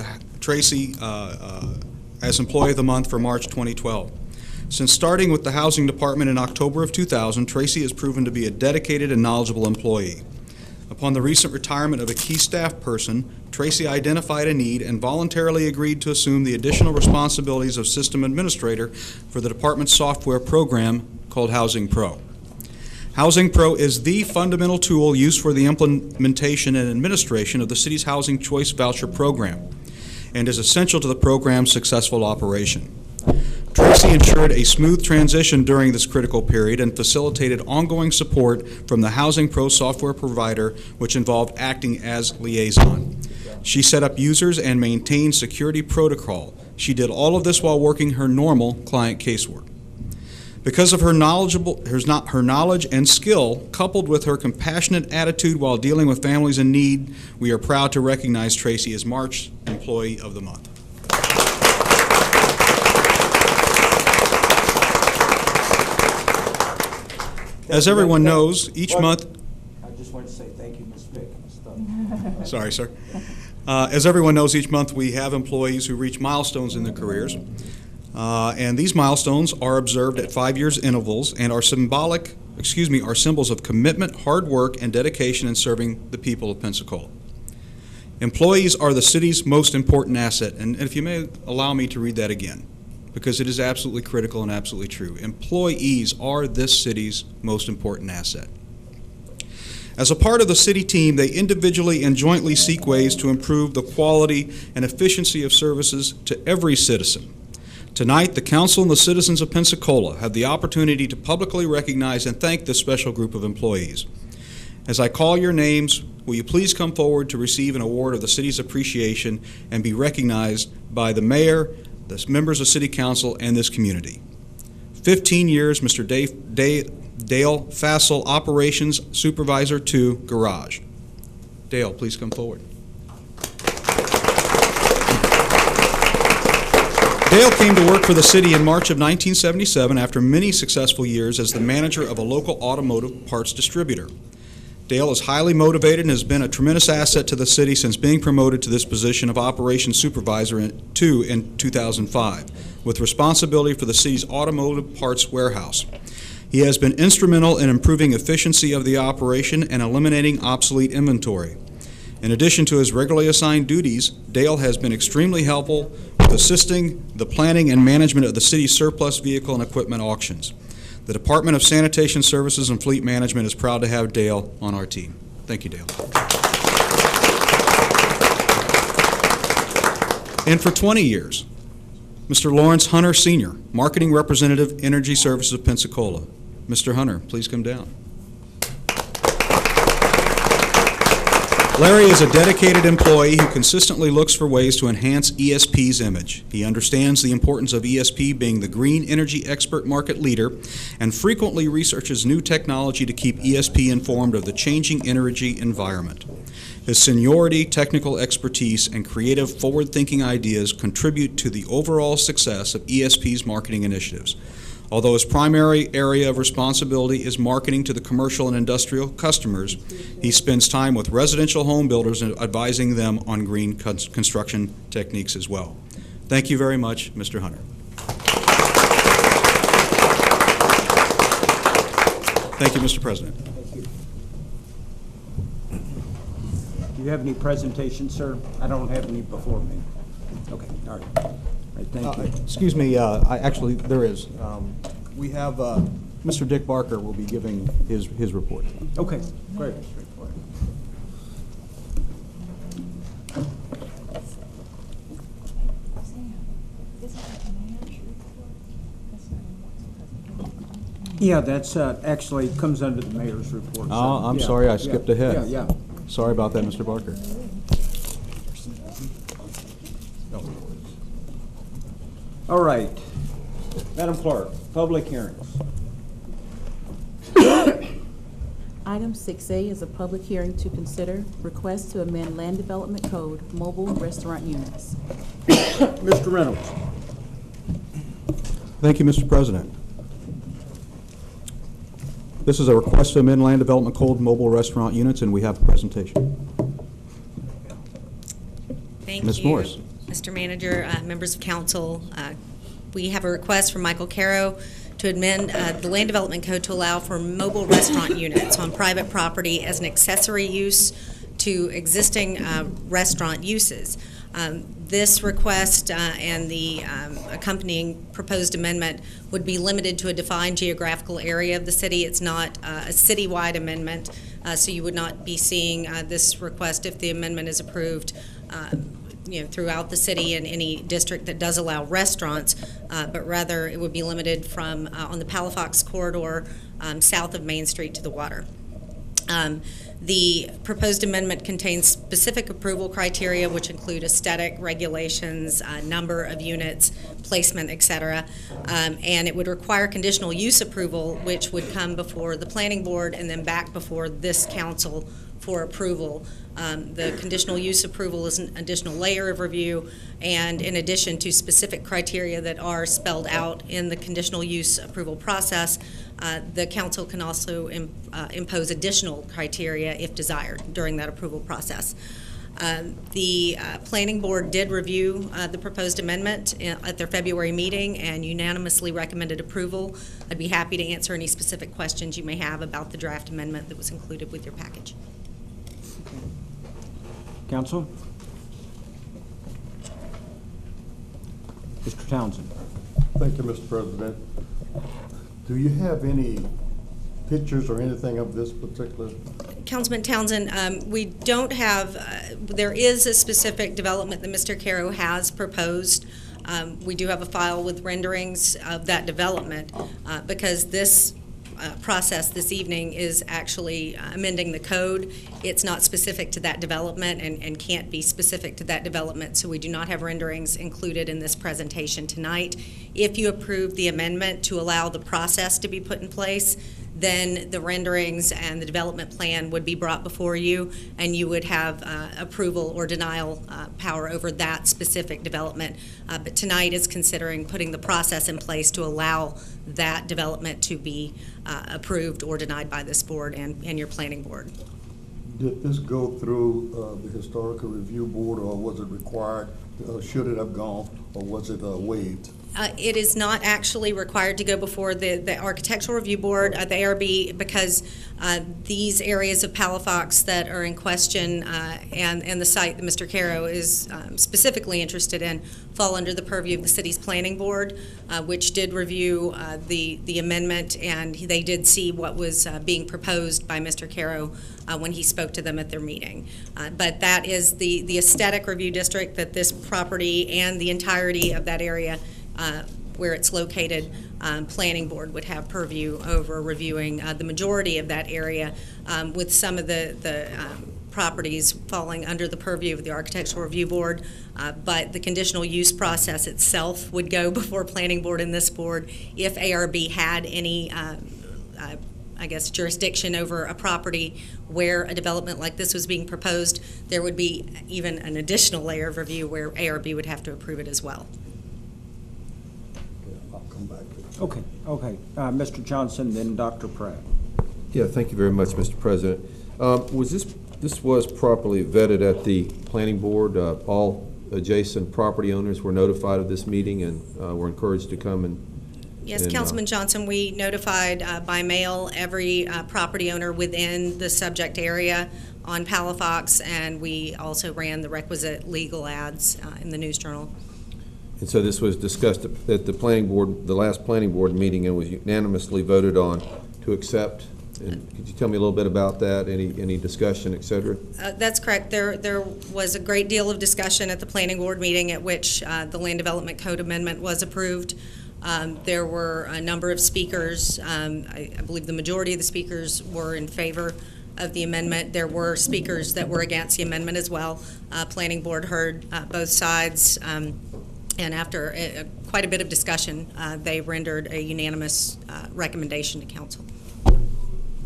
Employee of the Month for March 2012. Since starting with the Housing Department in October of 2000, Tracy has proven to be a dedicated and knowledgeable employee. Upon the recent retirement of a key staff person, Tracy identified a need and voluntarily agreed to assume the additional responsibilities of System Administrator for the department's software program called Housing Pro. Housing Pro is the fundamental tool used for the implementation and administration of the city's Housing Choice Voucher Program and is essential to the program's successful operation. Tracy ensured a smooth transition during this critical period and facilitated ongoing support from the Housing Pro software provider, which involved acting as liaison. She set up users and maintained security protocol. She did all of this while working her normal client casework. Because of her knowledge and skill, coupled with her compassionate attitude while dealing with families in need, we are proud to recognize Tracy as March Employee of the Month. As everyone knows, each month... I just want to say thank you, Ms. Pickens. Sorry, sir. As everyone knows, each month we have employees who reach milestones in their careers. And these milestones are observed at 5 years intervals and are symbols of commitment, hard work, and dedication in serving the people of Pensacola. Employees are the city's most important asset, and if you may allow me to read that again, because it is absolutely critical and absolutely true. Employees are this city's most important asset. As a part of the city team, they individually and jointly seek ways to improve the quality and efficiency of services to every citizen. Tonight, the Council and the citizens of Pensacola have the opportunity to publicly recognize and thank this special group of employees. As I call your names, will you please come forward to receive an award of the city's appreciation and be recognized by the mayor, the members of City Council, and this community. 15 years, Mr. Dale Fassel, Operations Supervisor 2, Garage. Dale, please come forward. Dale came to work for the city in March of 1977 after many successful years as the manager of a local automotive parts distributor. Dale is highly motivated and has been a tremendous asset to the city since being promoted to this position of Operations Supervisor in 2005, with responsibility for the city's automotive parts warehouse. He has been instrumental in improving efficiency of the operation and eliminating obsolete inventory. In addition to his regularly assigned duties, Dale has been extremely helpful with assisting the planning and management of the city's surplus vehicle and equipment auctions. The Department of Sanitation Services and Fleet Management is proud to have Dale on our team. Thank you, Dale. And for 20 years, Mr. Lawrence Hunter, Sr., Marketing Representative, Energy Services of Pensacola. Mr. Hunter, please come down. Larry is a dedicated employee who consistently looks for ways to enhance ESP's image. He understands the importance of ESP being the green energy expert market leader and frequently researches new technology to keep ESP informed of the changing energy environment. His seniority, technical expertise, and creative forward-thinking ideas contribute to the overall success of ESP's marketing initiatives. Although his primary area of responsibility is marketing to the commercial and industrial customers, he spends time with residential home builders and advising them on green construction techniques as well. Thank you very much, Mr. Hunter. Thank you, Mr. President. Thank you. Do you have any presentations, sir? I don't have any before me. Okay, all right. Thank you. Excuse me, actually, there is. We have, Mr. Dick Barker will be giving his report. Okay, great. Yeah, that's actually comes under the mayor's report. Oh, I'm Yeah, sorry, I yeah, skipped ahead. Yeah. Sorry about that, Mr. Barker. All right. Madam Clerk, public hearings. Item 6A is a public hearing to consider request to amend Land Development Code mobile restaurant units. Mr. Reynolds. Thank you, Mr. President. This is a request to amend Land Development Code mobile restaurant units, and we have a presentation. Thank Ms. you, Morris. Mr. Manager, members of council. We have a request from Michael Caro to amend the Land Development Code to allow for mobile restaurant units on private property as an accessory use to existing restaurant uses. This request and the accompanying proposed amendment would be limited to a defined geographical area of the city. It's not a citywide amendment, so you would not be seeing this request if the amendment is approved throughout the city and any district that does allow restaurants, but rather it would be limited from on the Palafox corridor south of Main Street to the water. The proposed amendment contains specific approval criteria, which include aesthetic regulations, number of units, placement, et cetera, and it would require conditional use approval, which would come before the planning board and then back before this council for approval. The conditional use approval is an additional layer of review, and in addition to specific criteria that are spelled out in the conditional use approval process, the council can also impose additional criteria if desired during that approval process. The planning board did review the proposed amendment at their February meeting and unanimously recommended approval. I'd be happy to answer any specific questions you may have about the draft amendment that was included with your package. Council? Mr. Townsend. Thank you, Mr. President. Do you have any pictures or anything of this particular? Councilman Townsend, we don't have, there is a specific development that Mr. Caro has proposed. We do have a file with renderings of that development because this process this evening is actually amending the code. It's not specific to that development and can't be specific to that development, so we do not have renderings included in this presentation tonight. If you approve the amendment to allow the process to be put in place, then the renderings and the development plan would be brought before you, and you would have approval or denial power over that specific development. But tonight is considering putting the process in place to allow that development to be approved or denied by this board and your planning board. Did this go through the historical review board, or was it required? Should it have gone? or was it waived? It is not actually required to go before the Architectural Review Board, the ARB, because these areas of Palafox that are in question and the site that Mr. Caro is specifically interested in fall under the purview of the city's planning board, which did review the amendment, and they did see what was being proposed by Mr. Caro when he spoke to them at their meeting. But that is the aesthetic review district that this property and the entirety of that area where it's located, planning board would have purview over reviewing the majority of that area, with some of the properties falling under the purview of the Architectural Review Board. But the conditional use process itself would go before planning board and this board if ARB had any I guess, jurisdiction over a property where a development like this was being proposed. There would be even an additional layer of review where ARB would have to approve it as well. Okay, Mr. Johnson, then Dr. Pratt. Yeah, thank you very much, Mr. President. Was this was properly vetted at the planning board? All adjacent property owners were notified of this meeting and were encouraged to come and. Yes, Councilman Johnson, we notified by mail every property owner within the subject area on Palafox, and we also ran the requisite legal ads in the News Journal. And so this was discussed at the planning board, the last planning board meeting, and was unanimously voted on to accept. And could you tell me a little bit about that? Any discussion, et cetera? That's correct. There was a great deal of discussion at the planning board meeting at which the Land Development Code Amendment was approved. There were a number of speakers. I believe the majority of the speakers were in favor of the amendment. There were speakers that were against the amendment as well. Planning board heard both sides. And after quite a bit of discussion, they rendered a unanimous recommendation to council.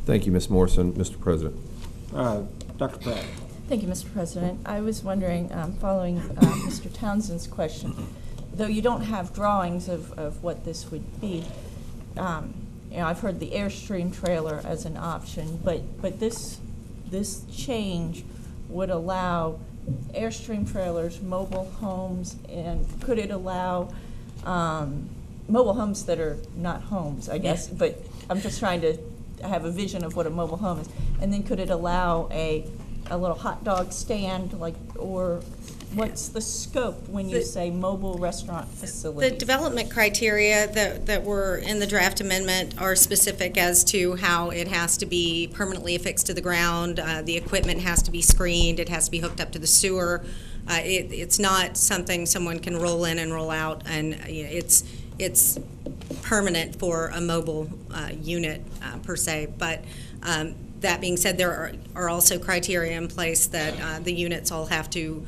Thank you, Ms. Morrison. Mr. President. Dr. Pratt. Thank you, Mr. President. I was wondering, following Mr. Townsend's question, though you don't have drawings of what this would be, I've heard the Airstream trailer as an option, but this change would allow Airstream trailers, mobile homes, and could it allow mobile homes that are not homes, I guess, but I'm just trying to have a vision of what a mobile home is. And then could it allow a little hot dog stand, or what's the scope when you say mobile restaurant facilities? The development criteria that were in the draft amendment are specific as to how it has to be permanently affixed to the ground. The equipment has to be screened. It has to be hooked up to the sewer. It's not something someone can roll in and roll out, and it's permanent for a mobile unit per se. But that being said, there are also criteria in place that the units all have to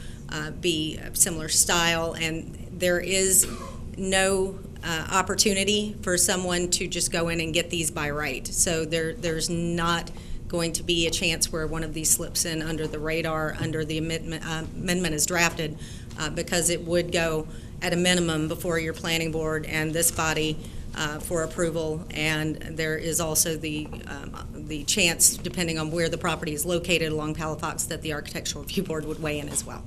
be of similar style, and there is no opportunity for someone to just go in and get these by right. So there's not going to be a chance where one of these slips in under the radar under the amendment is drafted, because it would go at a minimum before your planning board and this body for approval, and there is also the chance, depending on where the property is located along Palafox, that the Architectural Review Board would weigh in as well.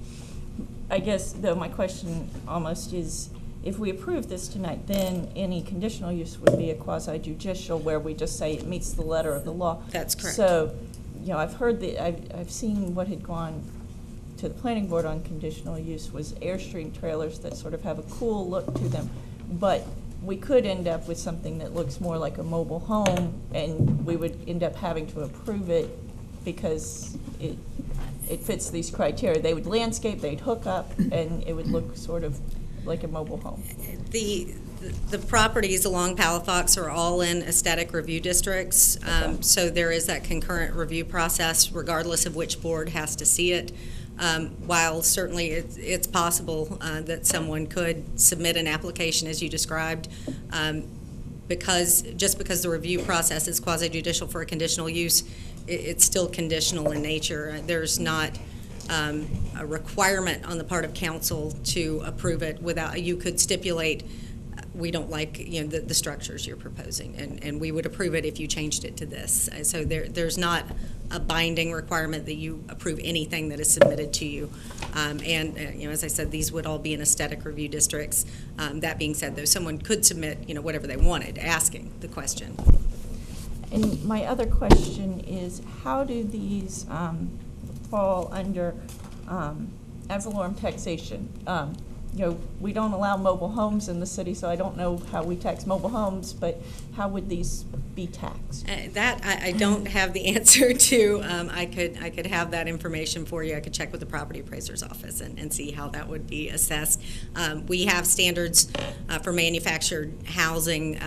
I guess, though, my question almost is, if we approve this tonight, then any conditional use would be a quasi-judicial, where we just say it meets the letter of the law. That's correct. So, I've seen what had gone to the planning board on conditional use was Airstream trailers that sort of have a cool look to them, but we could end up with something that looks more like a mobile home, and we would end up having to approve it because it fits these criteria. They would landscape, they'd hook up, and it would look sort of like a mobile home. The properties along Palafox are all in aesthetic review districts, so there is that concurrent review process regardless of which board has to see it. While certainly it's possible that someone could submit an application as you described, because the review process is quasi-judicial for a conditional use, it's still conditional in nature. There's not a requirement on the part of council to approve it. You could stipulate we don't like, the structures you're proposing, and we would approve it if you changed it to this. So there's not a binding requirement that you approve anything that is submitted to you. As I said, these would all be in aesthetic review districts. That being said, though, someone could submit, whatever they wanted, asking the question. And my other question is, how do these fall under ad valorem taxation? We don't allow mobile homes in the city, so I don't know how we tax mobile homes, but how would these be taxed? That I don't have the answer to. I could have that information for you. I could check with the property appraiser's office and see how that would be assessed. We have standards for manufactured housing,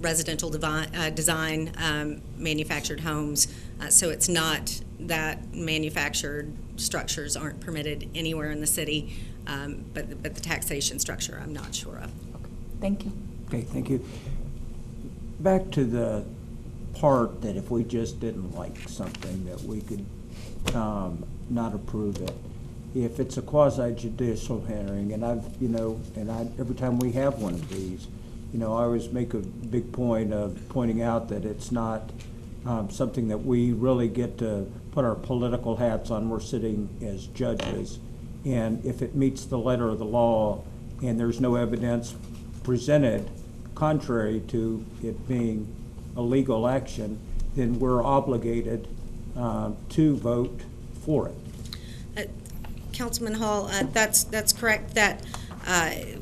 residential design, manufactured homes. So it's not that manufactured structures aren't permitted anywhere in the city, but the taxation structure I'm not sure of. Thank you. Okay, thank you. Back to the part that if we just didn't like something, that we could not approve it. If it's a quasi-judicial hearing, and every time we have one of these, I always make a big point of pointing out that it's not something that we really get to put our political hats on. We're sitting as judges. And if it meets the letter of the law and there's no evidence presented contrary to it being a legal action, then we're obligated to vote for it. Councilman Hall, that's correct that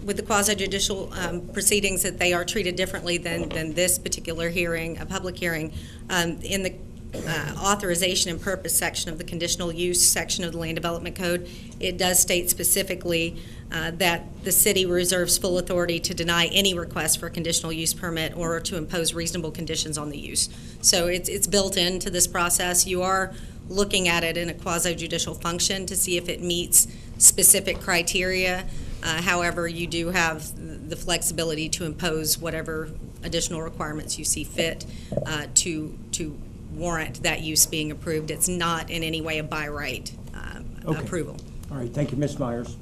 with the quasi-judicial proceedings that they are treated differently than this particular hearing, a public hearing. In the authorization and purpose section of the conditional use section of the Land Development Code, it does state specifically that the city reserves full authority to deny any request for a conditional use permit or to impose reasonable conditions on the use. So it's built into this process. You are looking at it in a quasi-judicial function to see if it meets specific criteria. However, you do have the flexibility to impose whatever additional requirements you see fit to warrant that use being approved. It's not in any way a by right approval. All right, thank you, Ms. Myers.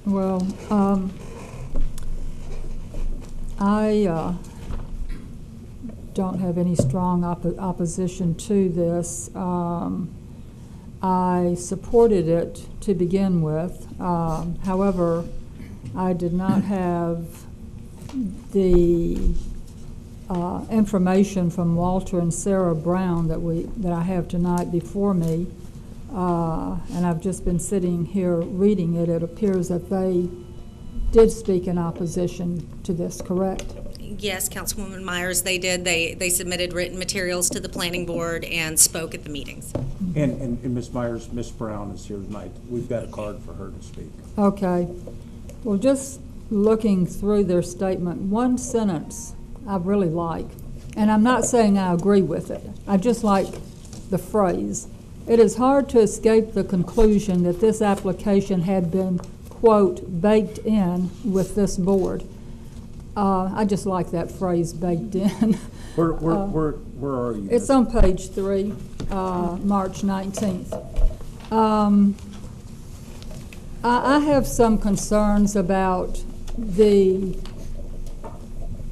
Well, I don't have any strong opposition to this. I supported it to begin with. However, I did not have the information from Walter and Sarah Brown that I have tonight before me, and I've just been sitting here reading it. It appears that they did speak in opposition to this, correct? Yes, Councilwoman Myers, they did. They submitted written materials to the planning board and spoke at the meetings. And Ms. Myers, Ms. Brown is here tonight. We've got a card for her to speak. Okay. Well, just looking through their statement, one sentence I really like, and I'm not saying I agree with it. I just like the phrase. It is hard to escape the conclusion that this application had been, quote, baked in with this board. I just like that phrase, baked in. Where are you? It's on page 3, March 19th. I have some concerns about the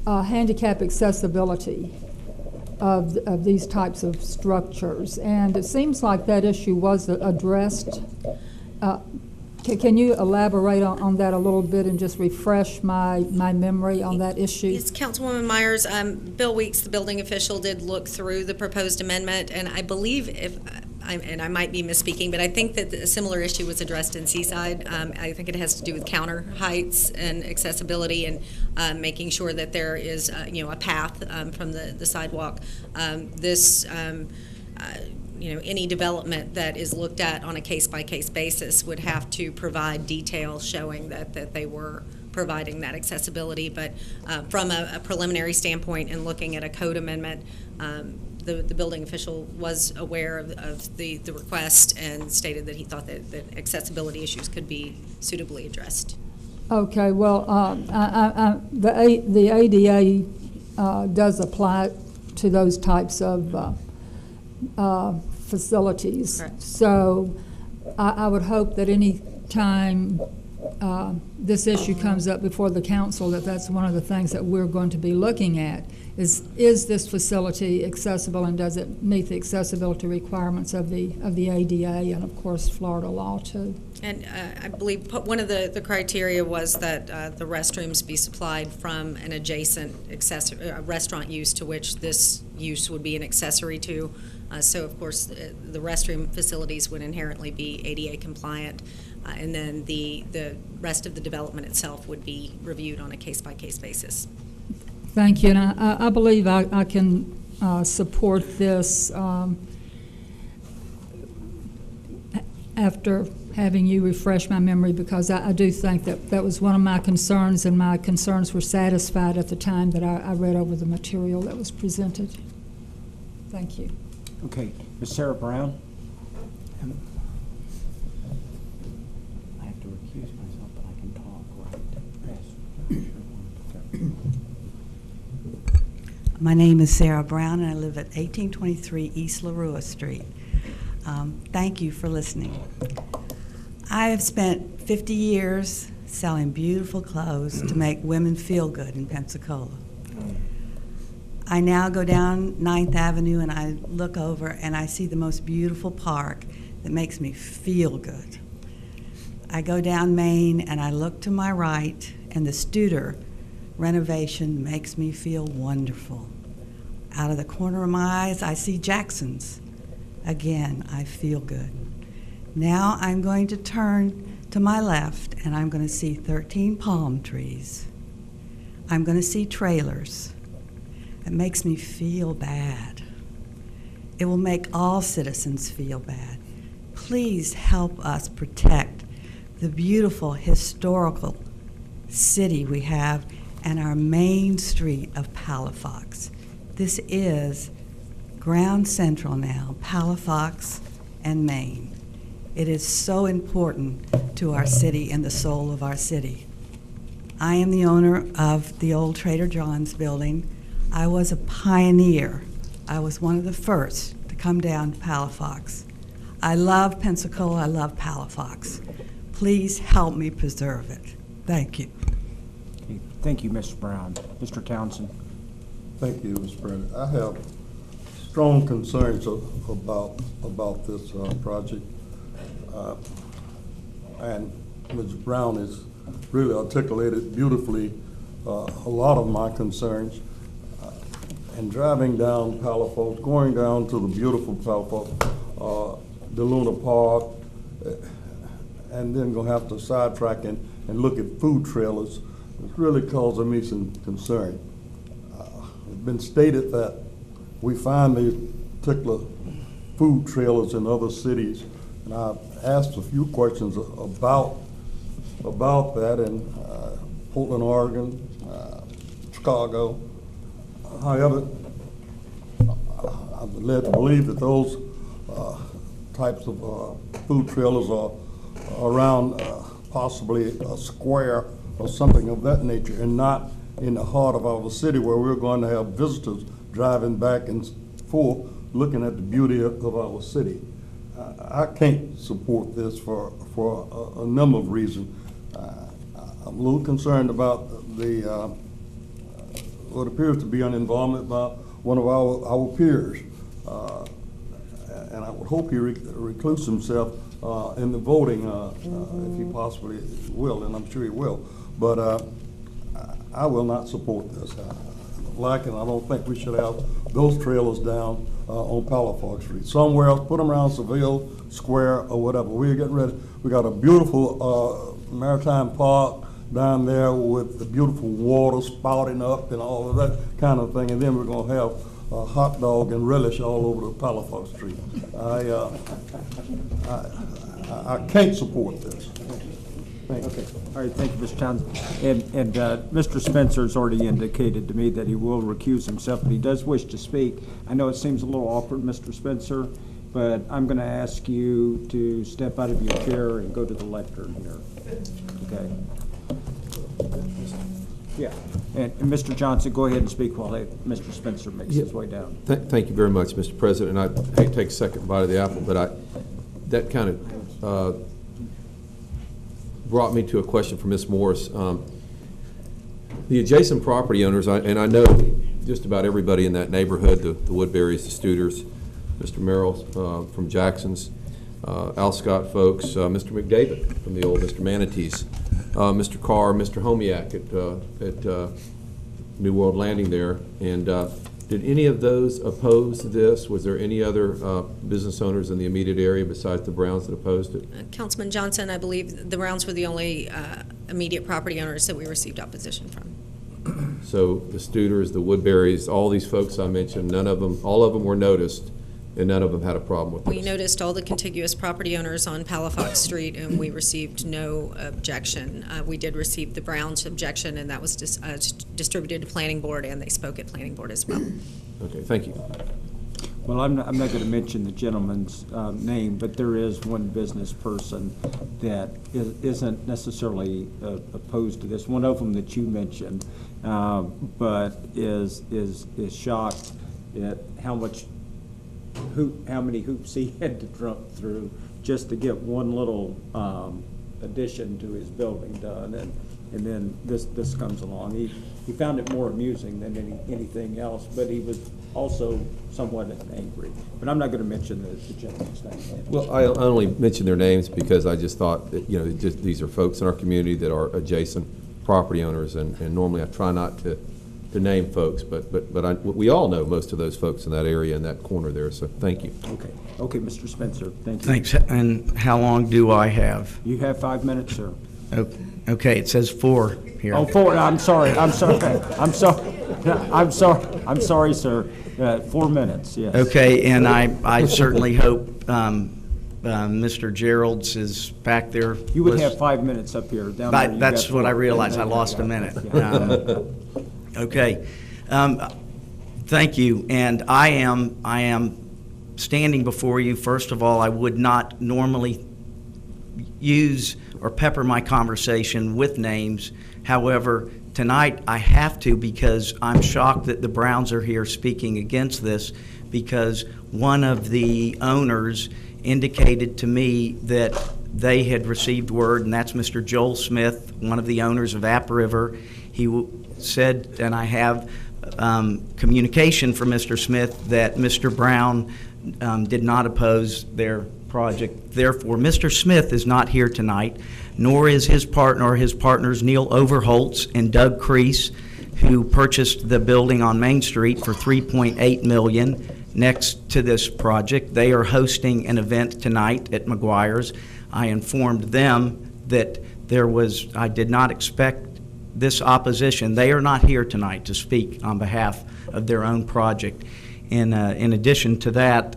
handicap accessibility of these types of structures, and it seems like that issue was addressed. Can you elaborate on that a little bit and just refresh my memory on that issue? Yes, Councilwoman Myers, Bill Weeks, the building official, did look through the proposed amendment, and I believe and I might be misspeaking, but I think that a similar issue was addressed in Seaside. I think it has to do with counter heights and accessibility and making sure that there is a path from the sidewalk. Any development that is looked at on a case-by-case basis would have to provide detail showing that they were providing that accessibility. But from a preliminary standpoint and looking at a code amendment, the building official was aware of the request and stated that he thought that accessibility issues could be suitably addressed. Okay, well, the ADA does apply to those types of facilities. Correct. So I would hope that any time this issue comes up before the council, that's one of the things that we're going to be looking at, is this facility accessible, and does it meet the accessibility requirements of the ADA and, of course, Florida law, too. And I believe one of the criteria was that the restrooms be supplied from an adjacent restaurant use to which this use would be an accessory to. So, of course, the restroom facilities would inherently be ADA compliant, and then the rest of the development itself would be reviewed on a case-by-case basis. Thank you, and I believe I can support this after having you refresh my memory, because I do think that was one of my concerns, and my concerns were satisfied at the time that I read over the material that was presented. Thank you. Okay, Ms. Sarah Brown? I have to recuse myself, but I can talk, right? Yes. My name is Sarah Brown, and I live at 1823 East LaRua Street. Thank you for listening. I have spent 50 years selling beautiful clothes to make women feel good in Pensacola. I now go down 9th Avenue and I look over and I see the most beautiful park that makes me feel good. I go down Main and I look to my right, and the Studer renovation makes me feel wonderful. Out of the corner of my eyes, I see Jackson's. Again, I feel good. Now I'm going to turn to my left and I'm going to see 13 palm trees. I'm going to see trailers. It makes me feel bad. It will make all citizens feel bad. Please help us protect the beautiful historical city we have and our main street of Palafox. This is Ground Central now, Palafox and Main. It is so important to our city and the soul of our city. I am the owner of the old Trader John's building. I was a pioneer. I was one of the first to come down to Palafox. I love Pensacola, I love Palafox. Please help me preserve it. Thank you. Okay, thank you, Mr. Brown. Mr. Townsend? Thank you, Mr. President. I have strong concerns about this project. And Ms. Brown has really articulated beautifully a lot of my concerns. And driving down Palafox, going down to the beautiful Palafox, the Luna Park, and then gonna have to sidetrack and look at food trailers, it's really causing me some concern. It's been stated that we find these particular food trailers in other cities, and I've asked a few questions about that in Portland, Oregon, Chicago. However, I'm led to believe that those types of food trailers are around possibly a square or something of that nature, and not in the heart of our city where we're going to have visitors driving back and forth looking at the beauty of our city. I can't support this for a number of reasons. I'm a little concerned about the what appears to be an involvement by one of our peers. And I would hope he recluses himself in the voting if he possibly will, and I'm sure he will. But I will not support this. I don't think we should have those trailers down on Palafox Street. Somewhere else, put them around Seville Square or whatever. We're getting ready. We got a beautiful maritime park down there with the beautiful water spouting up and all of that kind of thing, and then we're going to have hot dog and relish all over the Palafox Street. I can't support this. Okay. All right, thank you, Mr. Townsend. And Mr. Spencer's already indicated to me that he will recuse himself, but he does wish to speak. I know it seems a little awkward, Mr. Spencer, but I'm going to ask you to step out of your chair and go to the lectern here. Okay? Yeah. And Mr. Johnson, go ahead and speak while Mr. Spencer makes his way down. Thank you very much, Mr. President. I hate to take a second bite of the apple, but that kind of brought me to a question for Ms. Morris. The adjacent property owners, and I know just about everybody in that neighborhood, the Woodburys, the Studers, Mr. Merrill from Jackson's, Al Scott folks, Mr. McDavid from the old Mr. Manatees, Mr. Carr, Mr. Homiak at New World Landing there. And did any of those oppose this? Was there any other business owners in the immediate area besides the Browns that opposed it? Councilman Johnson, I believe the Browns were the only immediate property owners that we received opposition from. So the Studers, the Woodburys, all these folks I mentioned, none of them, all of them were noticed, and none of them had a problem with this. We noticed all the contiguous property owners on Palafox Street, and we received no objection. We did receive the Browns' objection, and that was distributed to Planning Board, and they spoke at Planning Board as well. Okay, thank you. Well, I'm not going to mention the gentleman's name, but there is one business person that isn't necessarily opposed to this. One of them that you mentioned, but is shocked at how many hoops he had to jump through just to get one little addition to his building done, and then this comes along. He found it more amusing than anything else, but he was also somewhat angry. But I'm not going to mention the gentleman's name. Well, I only mentioned their names because I just thought that, you know, these are folks in our community that are adjacent property owners, and normally I try not to name folks, but we all know most of those folks in that area, in that corner there, so thank you. Okay, Mr. Spencer, thank you. Thanks. And how long do I have? You have 5 minutes, sir. Okay, it says 4 here. Oh, 4, I'm sorry, sir. 4 minutes, yes. Okay, and I certainly hope Mr. Gerald's is back there. You would have 5 minutes up here. Down there, that's what I realized. I lost a minute. Okay. Thank you. And I am standing before you. First of all, I would not normally use or pepper my conversation with names. However, tonight I have to, because I'm shocked that the Browns are here speaking against this, because one of the owners indicated to me that they had received word, and that's Mr. Joel Smith, one of the owners of App River. He said, and I have communication from Mr. Smith, that Mr. Brown did not oppose their project. Therefore, Mr. Smith is not here tonight, nor is his partner or his partners Neil Overholtz and Doug Crease, who purchased the building on Main Street for $3.8 million next to this project. They are hosting an event tonight at McGuire's. I informed them that I did not expect this opposition. They are not here tonight to speak on behalf of their own project. In addition to that,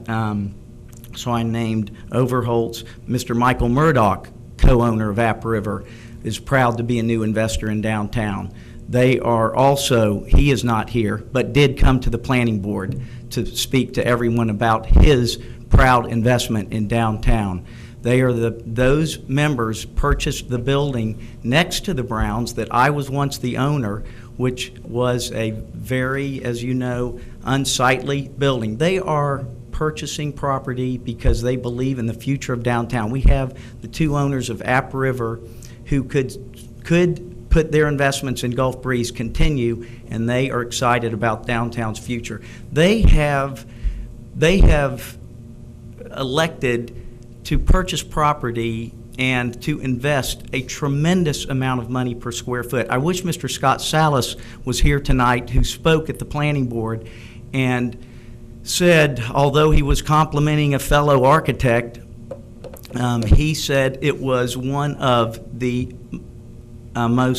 so I named Overholtz. Mr. Michael Murdoch, co-owner of App River, is proud to be a new investor in downtown. They are also, he is not here, but did come to the planning board to speak to everyone about his proud investment in downtown. They are those members purchased the building next to the Browns that I was once the owner, which was a very, as you know, unsightly building. They are purchasing property because they believe in the future of downtown. We have the two owners of App River who could put their investments in Gulf Breeze continue, and they are excited about downtown's future. They have elected to purchase property and to invest a tremendous amount of money per square foot. I wish Mr. Scott Salas was here tonight, who spoke at the planning board and said, although he was complimenting a fellow architect, he said it was one of the one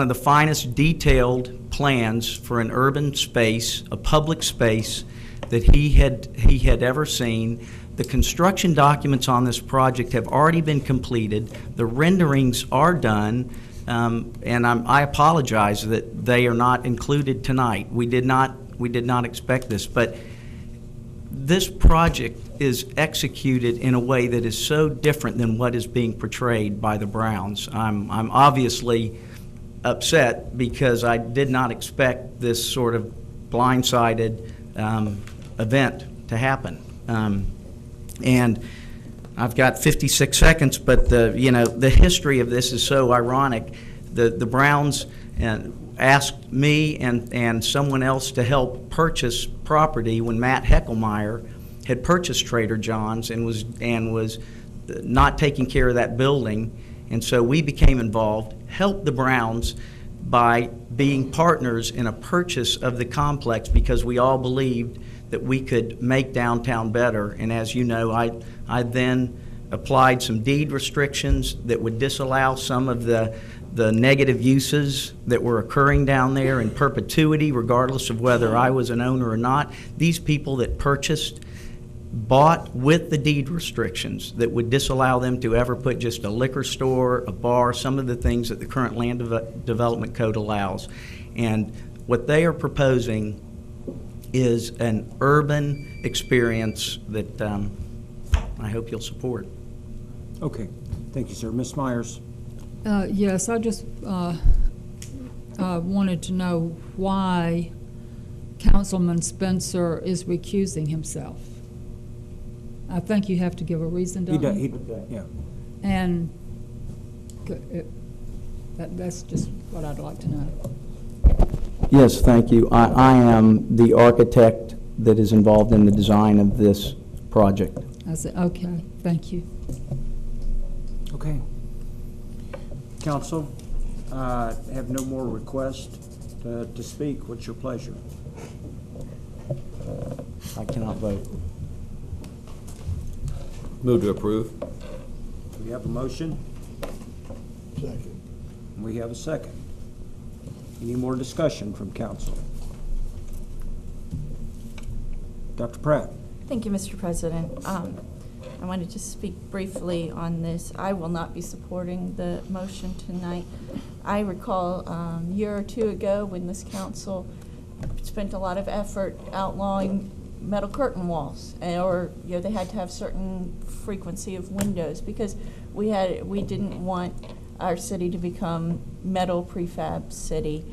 of the finest detailed plans for an urban space, a public space, that he had ever seen. The construction documents on this project have already been completed. The renderings are done, and I apologize that they are not included tonight. We did not expect this, but this project is executed in a way that is so different than what is being portrayed by the Browns. I'm obviously upset because I did not expect this sort of blindsided event to happen. And I've got 56 seconds, but the history of this is so ironic. The Browns asked me and someone else to help purchase property when Matt Heckelmeyer had purchased Trader John's and was not taking care of that building, and so we became involved, helped the Browns by being partners in a purchase of the complex because we all believed that we could make downtown better. And as you know, I then applied some deed restrictions that would disallow some of the negative uses that were occurring down there in perpetuity, regardless of whether I was an owner or not. These people that purchased bought with the deed restrictions that would disallow them to ever put just a liquor store, a bar, some of the things that the current land development code allows. And what they are proposing is an urban experience that I hope you'll support. Okay, thank you, sir. Ms. Myers? Yes, I just wanted to know why Councilman Spencer is recusing himself. I think you have to give a reason, don't you? Yeah. And that's just what I'd like to know. Yes, thank you. I am the architect that is involved in the design of this project. I said, okay, thank you. Okay. Council, have no more requests to speak. What's your pleasure? I cannot vote. Move to approve. We have a motion. Second. We have a second. Any more discussion from council? Dr. Pratt? Thank you, Mr. President. I wanted to speak briefly on this. I will not be supporting the motion tonight. I recall a year or two ago when this council spent a lot of effort outlawing metal curtain walls, or they had to have certain frequency of windows because we didn't want our city to become metal prefab city.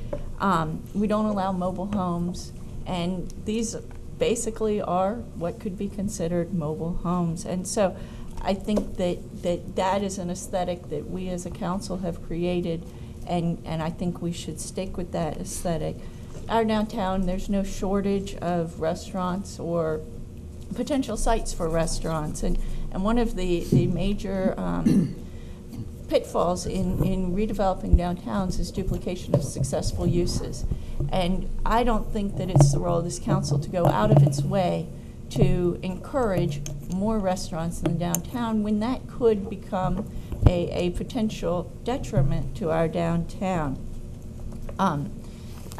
We don't allow mobile homes, and these basically are what could be considered mobile homes. And so I think that is an aesthetic that we as a council have created, and I think we should stick with that aesthetic. Our downtown, there's no shortage of restaurants or potential sites for restaurants, and one of the major pitfalls in redeveloping downtowns is duplication of successful uses. And I don't think that it's the role of this council to go out of its way to encourage more restaurants in the downtown when that could become a potential detriment to our downtown.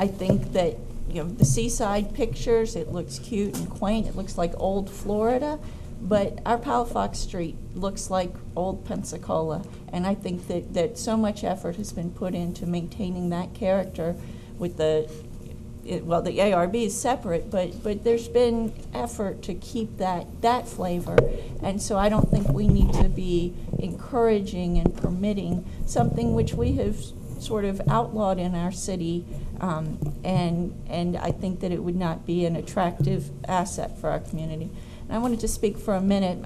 I think that the seaside pictures, it looks cute and quaint, it looks like old Florida, but our Palafox Street looks like old Pensacola, and I think that so much effort has been put into maintaining that character with the ARB is separate, but there's been effort to keep that flavor, and so I don't think we need to be encouraging and permitting something which we have sort of outlawed in our city, and I think that it would not be an attractive asset for our community. And I wanted to speak for a minute.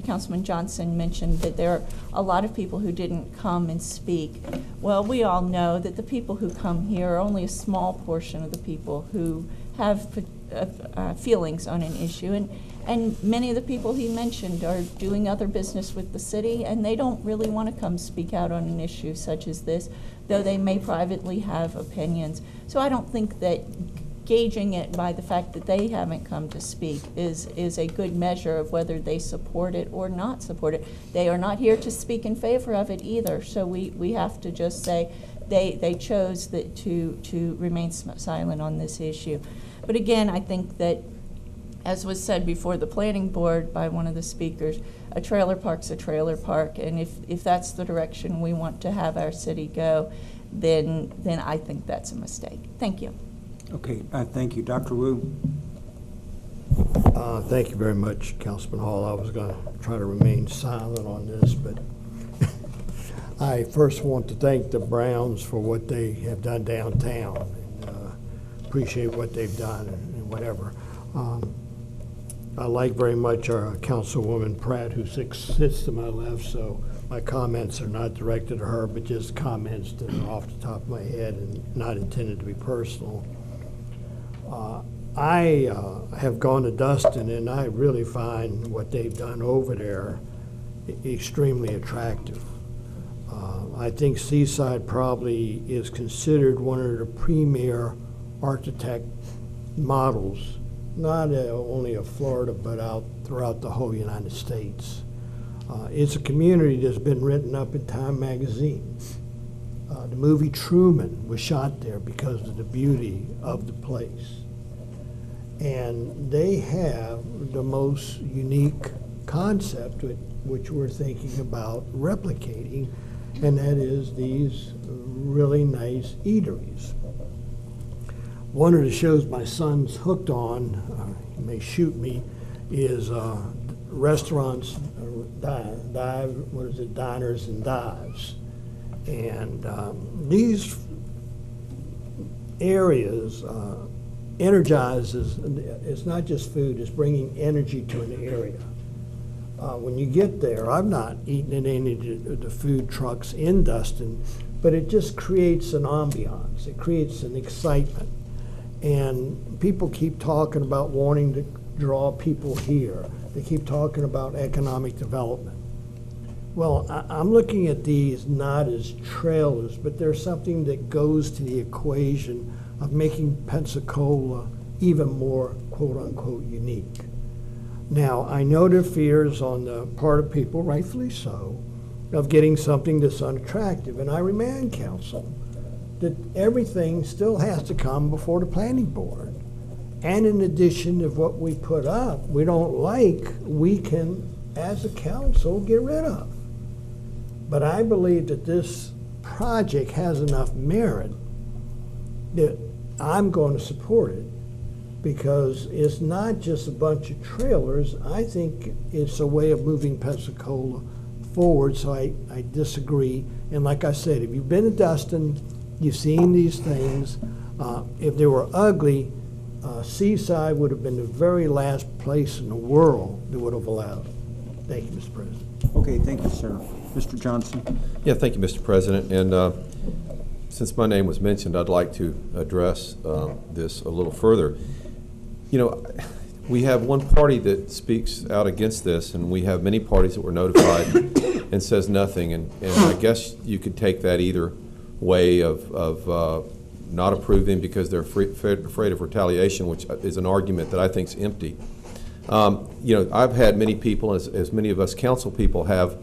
Councilman Johnson mentioned that there are a lot of people who didn't come and speak. Well, we all know that the people who come here are only a small portion of the people who have feelings on an issue. And many of the people he mentioned are doing other business with the city, and they don't really want to come speak out on an issue such as this, though they may privately have opinions. So I don't think that gauging it by the fact that they haven't come to speak is a good measure of whether they support it or not support it. They are not here to speak in favor of it either, so we have to just say they chose to remain silent on this issue. But again, I think that, as was said before the planning board by one of the speakers, a trailer park's a trailer park, and if that's the direction we want to have our city go, then I think that's a mistake. Thank you. Okay, thank you. Dr. Wu? Thank you very much, Councilman Hall. I was going to try to remain silent on this, but I first want to thank the Browns for what they have done downtown, and appreciate what they've done and whatever. I like very much our Councilwoman Pratt, who sits to my left, so my comments are not directed at her, but just comments that are off the top of my head and not intended to be personal. I have gone to Dustin, and I really find what they've done over there extremely attractive. I think Seaside probably is considered one of the premier architect models, not only of Florida, but out throughout the whole United States. It's a community that's been written up in Time magazine. The movie Truman was shot there because of the beauty of the place. And they have the most unique concept which we're thinking about replicating, and that is these really nice eateries. One of the shows my son's hooked on, he may shoot me, is restaurants, diners and dives. And these areas energizes, it's not just food, it's bringing energy to an area. When you get there, I've not eaten in any of the food trucks in Dustin, but it just creates an ambiance, it creates an excitement. And people keep talking about wanting to draw people here. They keep talking about economic development. Well, I'm looking at these not as trailers, but there's something that goes to the equation of making Pensacola even more quote-unquote unique. Now, I know there are fears on the part of people, rightfully so, of getting something that's unattractive. And I remind council that everything still has to come before the planning board. And in addition of what we put up, we don't like, we can, as a council, get rid of. But I believe that this project has enough merit that I'm going to support it, because it's not just a bunch of trailers. I think it's a way of moving Pensacola forward, so I disagree. And like I said, if you've been to Dustin, you've seen these things. If they were ugly, Seaside would have been the very last place in the world that would have allowed it. Thank you, Mr. President. Okay, thank you, sir. Mr. Johnson. Yeah, thank you, Mr. President. And since my name was mentioned, I'd like to address this a little further. You know, we have one party that speaks out against this, and we have many parties that were notified and says nothing. And I guess you could take that either way of not approving because they're afraid of retaliation, which is an argument that I think is empty. You know, I've had many people, as many of us council people have,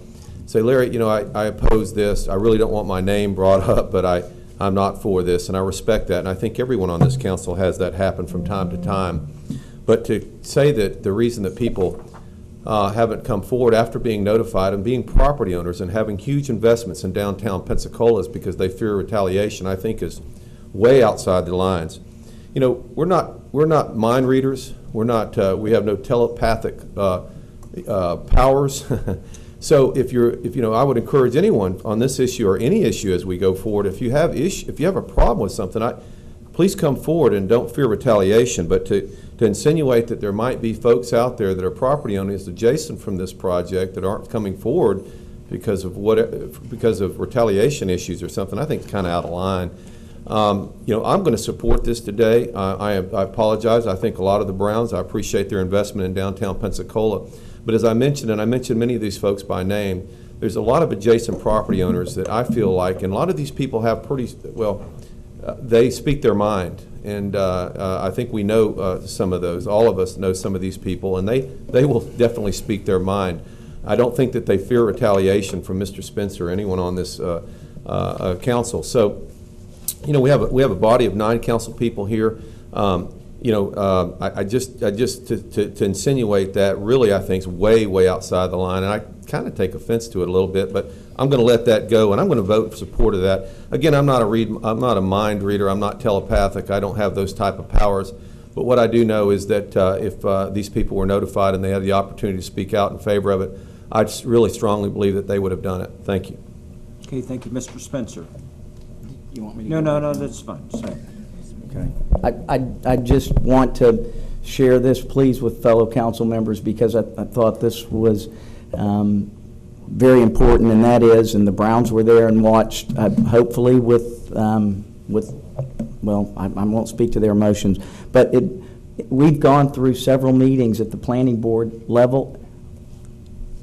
say, Larry, you know, I oppose this. I really don't want my name brought up, but I'm not for this, and I respect that. And I think everyone on this council has that happen from time to time. But to say that the reason that people haven't come forward after being notified and being property owners and having huge investments in downtown Pensacola is because they fear retaliation, I think is way outside the lines. You know, we're not mind readers. We're not. We have no telepathic powers. So if you know, I would encourage anyone on this issue or any issue as we go forward. If you have a problem with something, please come forward and don't fear retaliation. But to insinuate that there might be folks out there that are property owners adjacent from this project that aren't coming forward because of retaliation issues or something, I think it's kind of out of line. You know, I'm going to support this today. I apologize. I think a lot of the Browns, I appreciate their investment in downtown Pensacola. But as I mentioned, and I mentioned many of these folks by name, there's a lot of adjacent property owners that I feel like, and a lot of these people have they speak their mind. And I think we know some of those. All of us know some of these people, and they will definitely speak their mind. I don't think that they fear retaliation from Mr. Spencer or anyone on this council. So, you know, we have a body of 9 council people here. You know, I just to insinuate that really I think is way outside the line, and I kind of take offense to it a little bit. But I'm going to let that go, and I'm going to vote in support of that. Again, I'm not a mind reader. I'm not telepathic. I don't have those type of powers. But what I do know is that if these people were notified and they had the opportunity to speak out in favor of it, I just really strongly believe that they would have done it. Thank you. Okay, thank you, Mr. Spencer. You want me to No, that's fine. Sorry. Okay. I just want to share this, please, with fellow council members, because I thought this was very important, and that is, and the Browns were there and watched, hopefully with, well, I won't speak to their emotions, but we've gone through several meetings at the planning board level.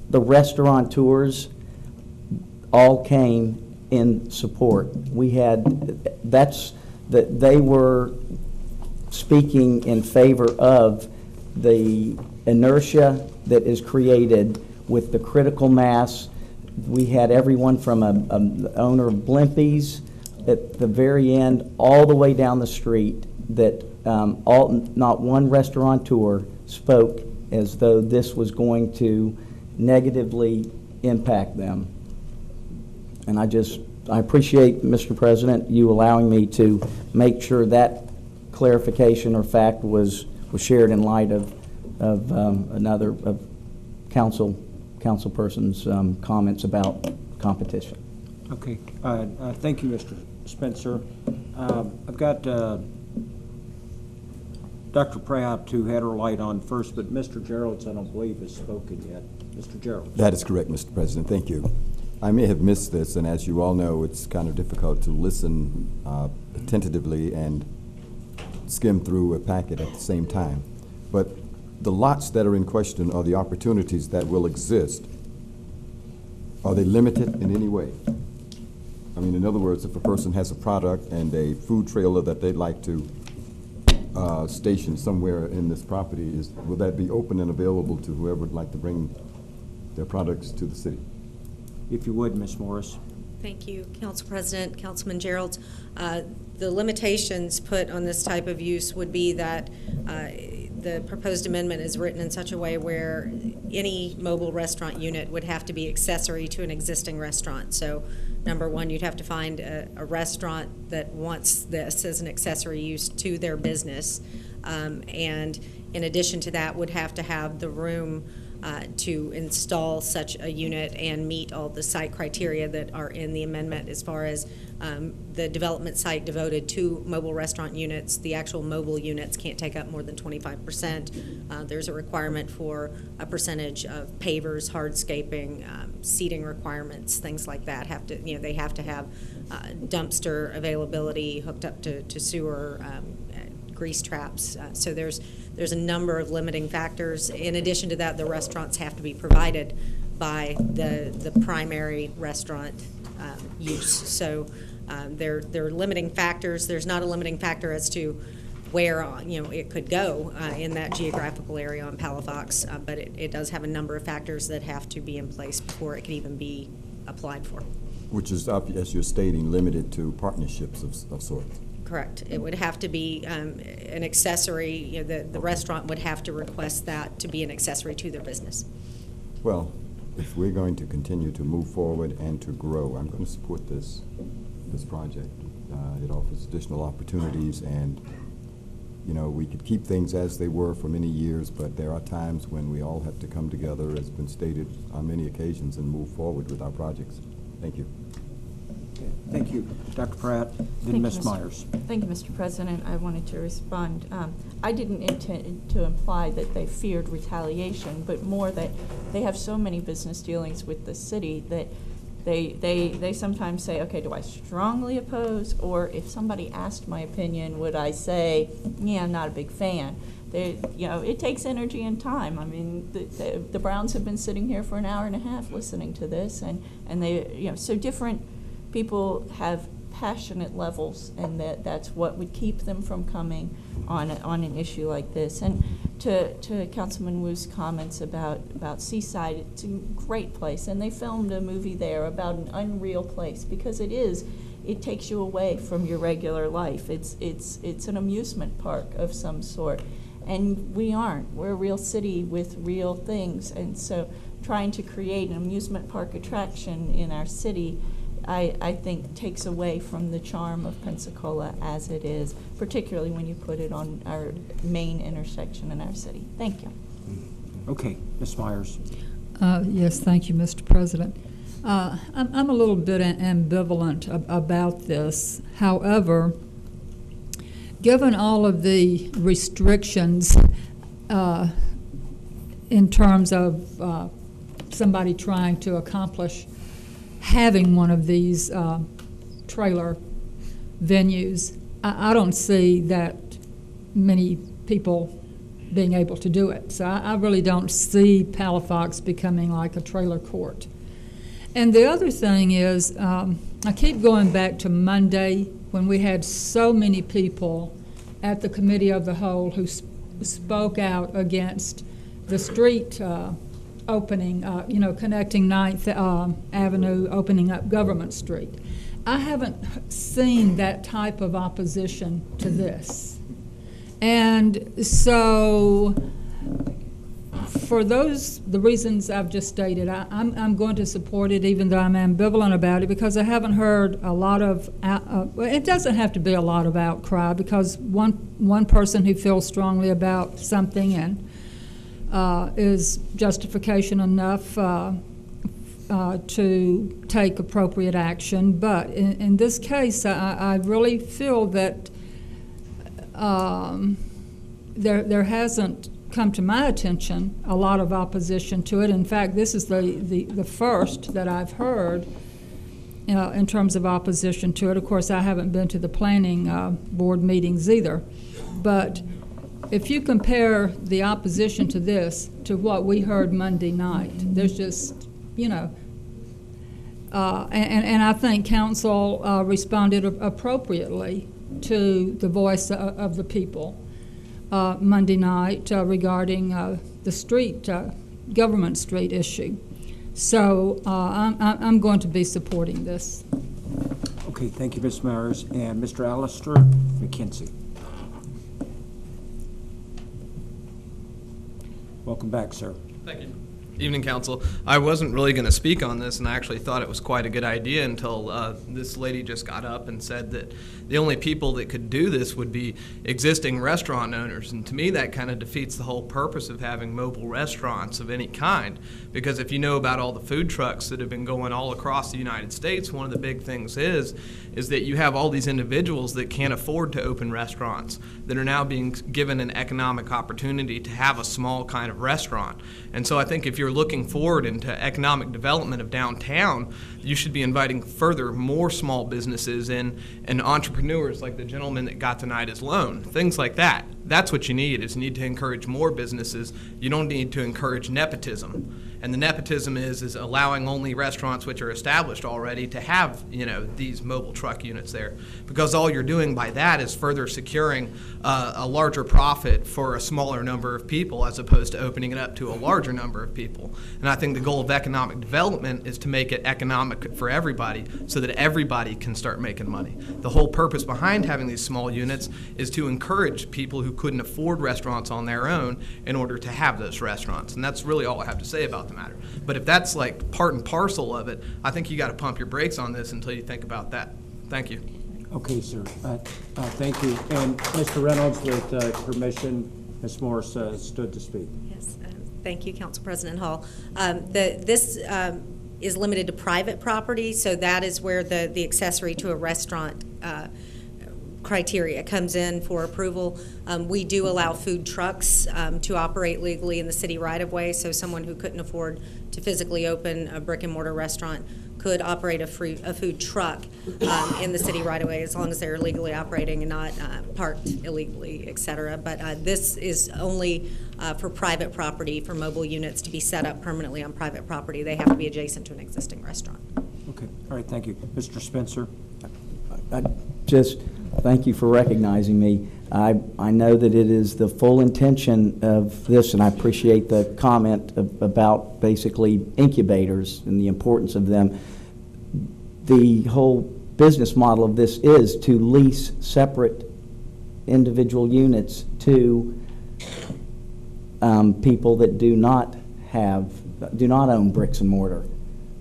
The restaurateurs all came in support. We had, they were speaking in favor of the inertia that is created with the critical mass. We had everyone from the owner of Blimpies at the very end all the way down the street that not one restaurateur spoke as though this was going to negatively impact them. And I appreciate, Mr. President, you allowing me to make sure that clarification or fact was shared in light of another of council person's comments about competition. Okay. Thank you, Mr. Spencer. I've got Dr. Pratt, who had her light on first, but Mr. Gerald's, I don't believe, has spoken yet. Mr. Gerald. That is correct, Mr. President. Thank you. I may have missed this, and as you all know, it's kind of difficult to listen attentively and skim through a packet at the same time. But the lots that are in question are the opportunities that will exist. Are they limited in any way? I mean, in other words, if a person has a product and a food trailer that they'd like to station somewhere in this property, will that be open and available to whoever would like to bring their products to the city? If you would, Ms. Morris. Thank you, Council President, Councilman Gerald. The limitations put on this type of use would be that the proposed amendment is written in such a way where any mobile restaurant unit would have to be accessory to an existing restaurant. So, number one, you'd have to find a restaurant that wants this as an accessory use to their business. And in addition to that, would have to have the room to install such a unit and meet all the site criteria that are in the amendment as far as the development site devoted to mobile restaurant units. The actual mobile units can't take up more than 25%. There's a requirement for a percentage of pavers, hardscaping, seating requirements, things like that. They have to have dumpster availability hooked up to sewer, grease traps. So there's a number of limiting factors. In addition to that, the restaurants have to be provided by the primary restaurant use. So there are limiting factors. There's not a limiting factor as to where it could go in that geographical area on Palafox, but it does have a number of factors that have to be in place before it can even be applied for. Which is, as you're stating, limited to partnerships of sorts. Correct. It would have to be an accessory. The restaurant would have to request that to be an accessory to their business. Well, if we're going to continue to move forward and to grow, I'm going to support this project. It offers additional opportunities, and we could keep things as they were for many years, but there are times when we all have to come together, as has been stated on many occasions, and move forward with our projects. Thank you. Thank you, Dr. Pratt. Then Ms. Myers. Thank you, Mr. President. I wanted to respond. I didn't intend to imply that they feared retaliation, but more that they have so many business dealings with the city that they sometimes say, okay, do I strongly oppose? Or if somebody asked my opinion, would I say, yeah, I'm not a big fan? It takes energy and time. I mean, the Browns have been sitting here for an hour and a half listening to this, and they, so different people have passionate levels, and that's what would keep them from coming on an issue like this. And to Councilman Wu's comments about Seaside, it's a great place, and they filmed a movie there about an unreal place, because it takes you away from your regular life. It's an amusement park of some sort, and we're a real city with real things, and so trying to create an amusement park attraction in our city, I think, takes away from the charm of Pensacola as it is, particularly when you put it on our main intersection in our city. Thank you. Okay, Ms. Myers. Yes, thank you, Mr. President. I'm a little bit ambivalent about this. However, given all of the restrictions in terms of somebody trying to accomplish having one of these trailer venues, I don't see that many people being able to do it. So I really don't see Palafox becoming like a trailer court. And the other thing is, I keep going back to Monday when we had so many people at the Committee of the Whole who spoke out against the street opening, connecting 9th Avenue, opening up Government Street. I haven't seen that type of opposition to this. And so, for the reasons I've just stated, I'm going to support it, even though I'm ambivalent about it, because I haven't heard a lot of, it doesn't have to be a lot of outcry, because one person who feels strongly about something and is justification enough to take appropriate action. But in this case, I really feel that there hasn't come to my attention a lot of opposition to it. In fact, this is the first that I've heard in terms of opposition to it. Of course, I haven't been to the planning board meetings either. But if you compare the opposition to this to what we heard Monday night, there's just, and I think council responded appropriately to the voice of the people Monday night regarding the street, Government Street issue. So I'm going to be supporting this. Okay, thank you, Ms. Myers. And Mr. Alistair McKenzie. Welcome back, sir. Thank you. Evening, Council. I wasn't really going to speak on this, and I actually thought it was quite a good idea until this lady just got up and said that the only people that could do this would be existing restaurant owners. And to me, that kind of defeats the whole purpose of having mobile restaurants of any kind. Because if you know about all the food trucks that have been going all across the United States, one of the big things is that you have all these individuals that can't afford to open restaurants that are now being given an economic opportunity to have a small kind of restaurant. And so I think if you're looking forward into economic development of downtown, you should be inviting more small businesses in and entrepreneurs like the gentleman that got denied his loan, things like that. That's what you need to encourage more businesses. You don't need to encourage nepotism. And the nepotism is allowing only restaurants which are established already to have, these mobile truck units there. Because all you're doing by that is further securing a larger profit for a smaller number of people as opposed to opening it up to a larger number of people. And I think the goal of economic development is to make it economic for everybody so that everybody can start making money. The whole purpose behind having these small units is to encourage people who couldn't afford restaurants on their own in order to have those restaurants. And that's really all I have to say about the matter. But if that's like part and parcel of it, I think you got to pump your brakes on this until you think about that. Thank you. Okay, sir. Thank you. And Mr. Reynolds, with permission, Ms. Morris stood to speak. Yes, thank you, Council President Hall. This is limited to private property, so that is where the accessory to a restaurant criteria comes in for approval. We do allow food trucks to operate legally in the city right-of-way, so someone who couldn't afford to physically open a brick-and-mortar restaurant could operate a food truck in the city right-of-way as long as they're legally operating and not parked illegally, et cetera. But this is only for private property, for mobile units to be set up permanently on private property. They have to be adjacent to an existing restaurant. Okay, all right, thank you. Mr. Spencer? Thank you for recognizing me. I know that it is the full intention of this, and I appreciate the comment about basically incubators and the importance of them. The whole business model of this is to lease separate individual units to people that do not own bricks and mortar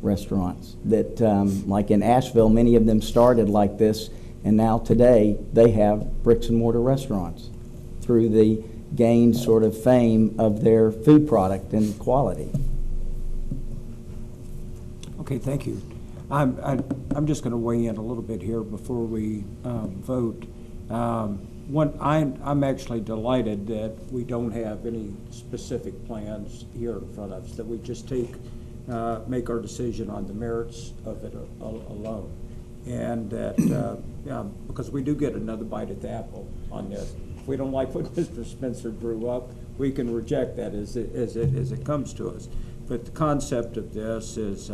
restaurants. That, like in Asheville, many of them started like this. And now today, they have bricks and mortar restaurants through the gained sort of fame of their food product and quality. Okay, thank you. I'm just going to weigh in a little bit here before we vote. I'm actually delighted that we don't have any specific plans here in front of us, that we just make our decision on the merits of it alone. And that, because we do get another bite at the apple on this. If we don't like what Mr. Spencer drew up, we can reject that as it comes to us. But the concept of this is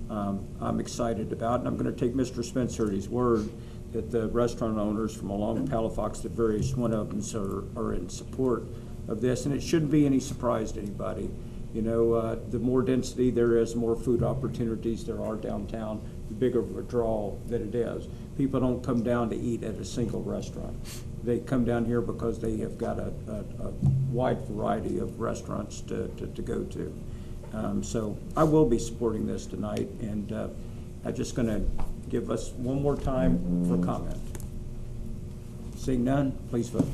I'm excited about, and I'm going to take Mr. Spencer at his word that the restaurant owners from along Palafox, the various one of them are in support of this, and it shouldn't be any surprise to anybody. You know, the more density there is, more food opportunities there are downtown, the bigger of a draw that it is. People don't come down to eat at a single restaurant. They come down here because they have got a wide variety of restaurants to go to. So I will be supporting this tonight, and I'm just going to give us one more time for comment. Seeing none, please vote.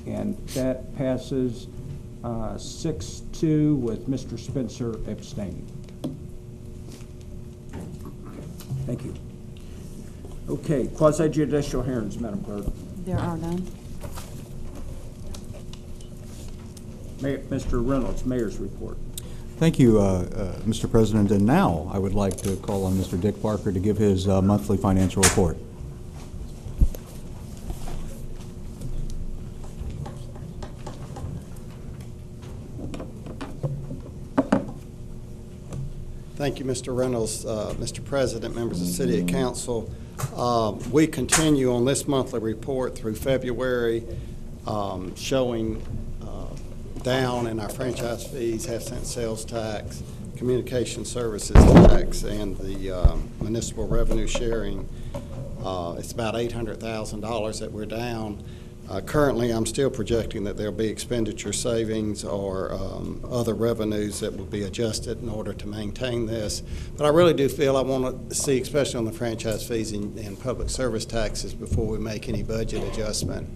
And that passes 6-2 with Mr. Spencer abstaining. Thank you. Okay, quasi-judicial hearings, Madam Clerk. There are none. Mr. Reynolds, Mayor's report. Thank you, Mr. President. And now I would like to call on Mr. Dick Parker to give his monthly financial report. Thank you, Mr. Reynolds. Mr. President, members of the City Council, we continue on this monthly report through February, showing down in our franchise fees, half-cent sales tax, communication services tax, and the municipal revenue sharing. It's about $800,000 that we're down. Currently, I'm still projecting that there'll be expenditure savings or other revenues that will be adjusted in order to maintain this. But I really do feel I want to see, especially on the franchise fees and public service taxes, before we make any budget adjustment,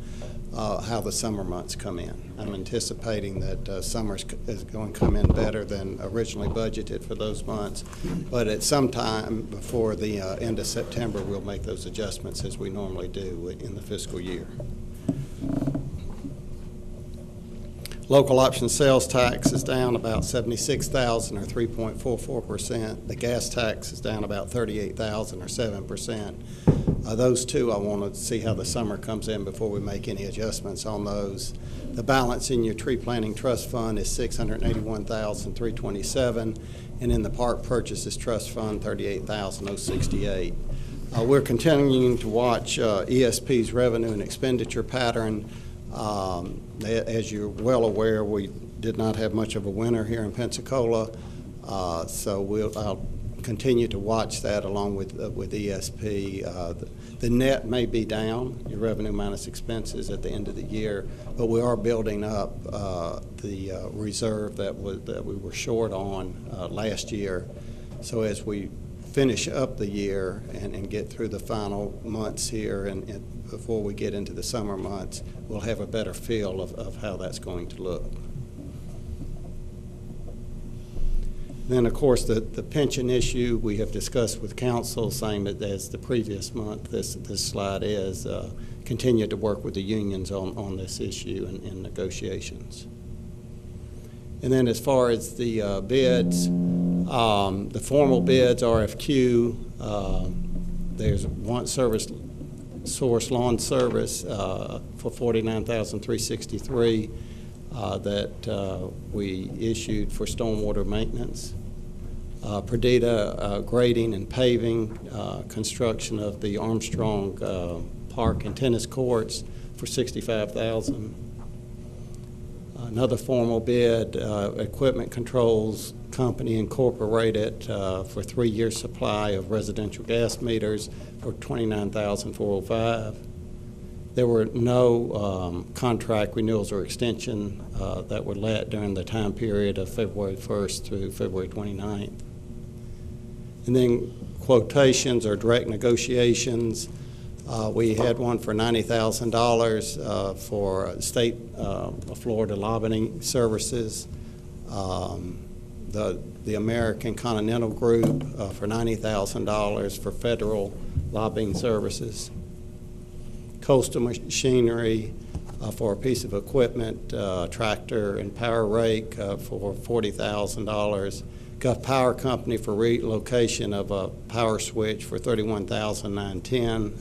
how the summer months come in. I'm anticipating that summer is going to come in better than originally budgeted for those months. But at some time before the end of September, we'll make those adjustments as we normally do in the fiscal year. Local option sales tax is down about $76,000 or 3.44%. The gas tax is down about $38,000 or 7%. Those two, I want to see how the summer comes in before we make any adjustments on those. The balance in your tree planting trust fund is $681,327, and in the park purchases trust fund, $38,068. We're continuing to watch ESP's revenue and expenditure pattern. As you're well aware, we did not have much of a winter here in Pensacola, so I'll continue to watch that along with ESP. The net may be down, your revenue minus expenses at the end of the year, but we are building up the reserve that we were short on last year. So as we finish up the year and get through the final months here and before we get into the summer months, we'll have a better feel of how that's going to look. Then, of course, the pension issue we have discussed with council, same as the previous month. This slide is continue to work with the unions on this issue in negotiations. And then as far as the bids, the formal bids, RFQ, there's one Source Lawn Service for $49,363 that we issued for stormwater maintenance. Perdita grading and paving, construction of the Armstrong Park and tennis courts for $65,000. Another formal bid, Equipment Controls Company Incorporated for 3-year supply of residential gas meters for $29,405. There were no contract renewals or extension that were let during the time period of February 1st through February 29th. And then quotations or direct negotiations. We had one for $90,000 for state Florida lobbying services. The the American Continental Group for $90,000 for federal lobbying services. Coastal Machinery for a piece of equipment, tractor and power rake for $40,000. Gulf Power Company for relocation of a power switch for $31,910.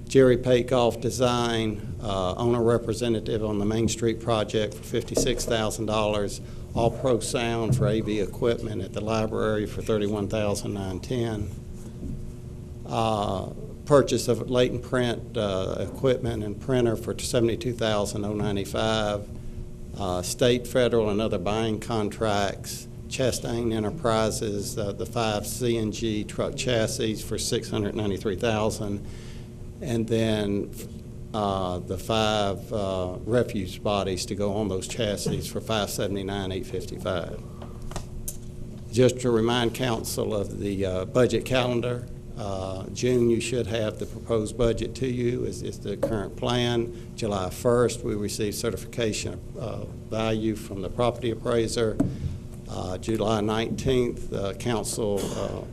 Jerry Pate Golf Design, owner representative on the Main Street project for $56,000. All Pro Sound for AV equipment at the library for $31,910. Purchase of latent print equipment and printer for $72,095. State, federal, and other buying contracts. Chastain Enterprises, the 5 CNG truck chassis for $693,000, and then the 5 refuse bodies to go on those chassis for $579,855. Just to remind council of the budget calendar. June, you should have the proposed budget to you is the current plan. July 1st, we receive certification of value from the property appraiser. July 19th, council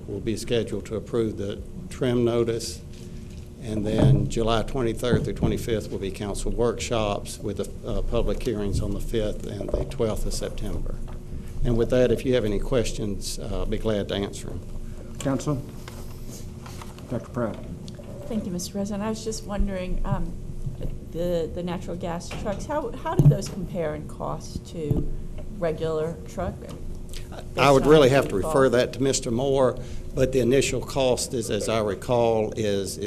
will be scheduled to approve the trim notice. And then July 23rd through 25th will be council workshops with the public hearings on the 5th and the 12th of September. And with that, if you have any questions, I'll be glad to answer them. Council? Dr. Pratt. Thank you, Mr. President. I was just wondering, the natural gas trucks, how do those compare in cost to regular truck? I would really have to refer that to Mr. Moore, but the initial cost is, as I recall, is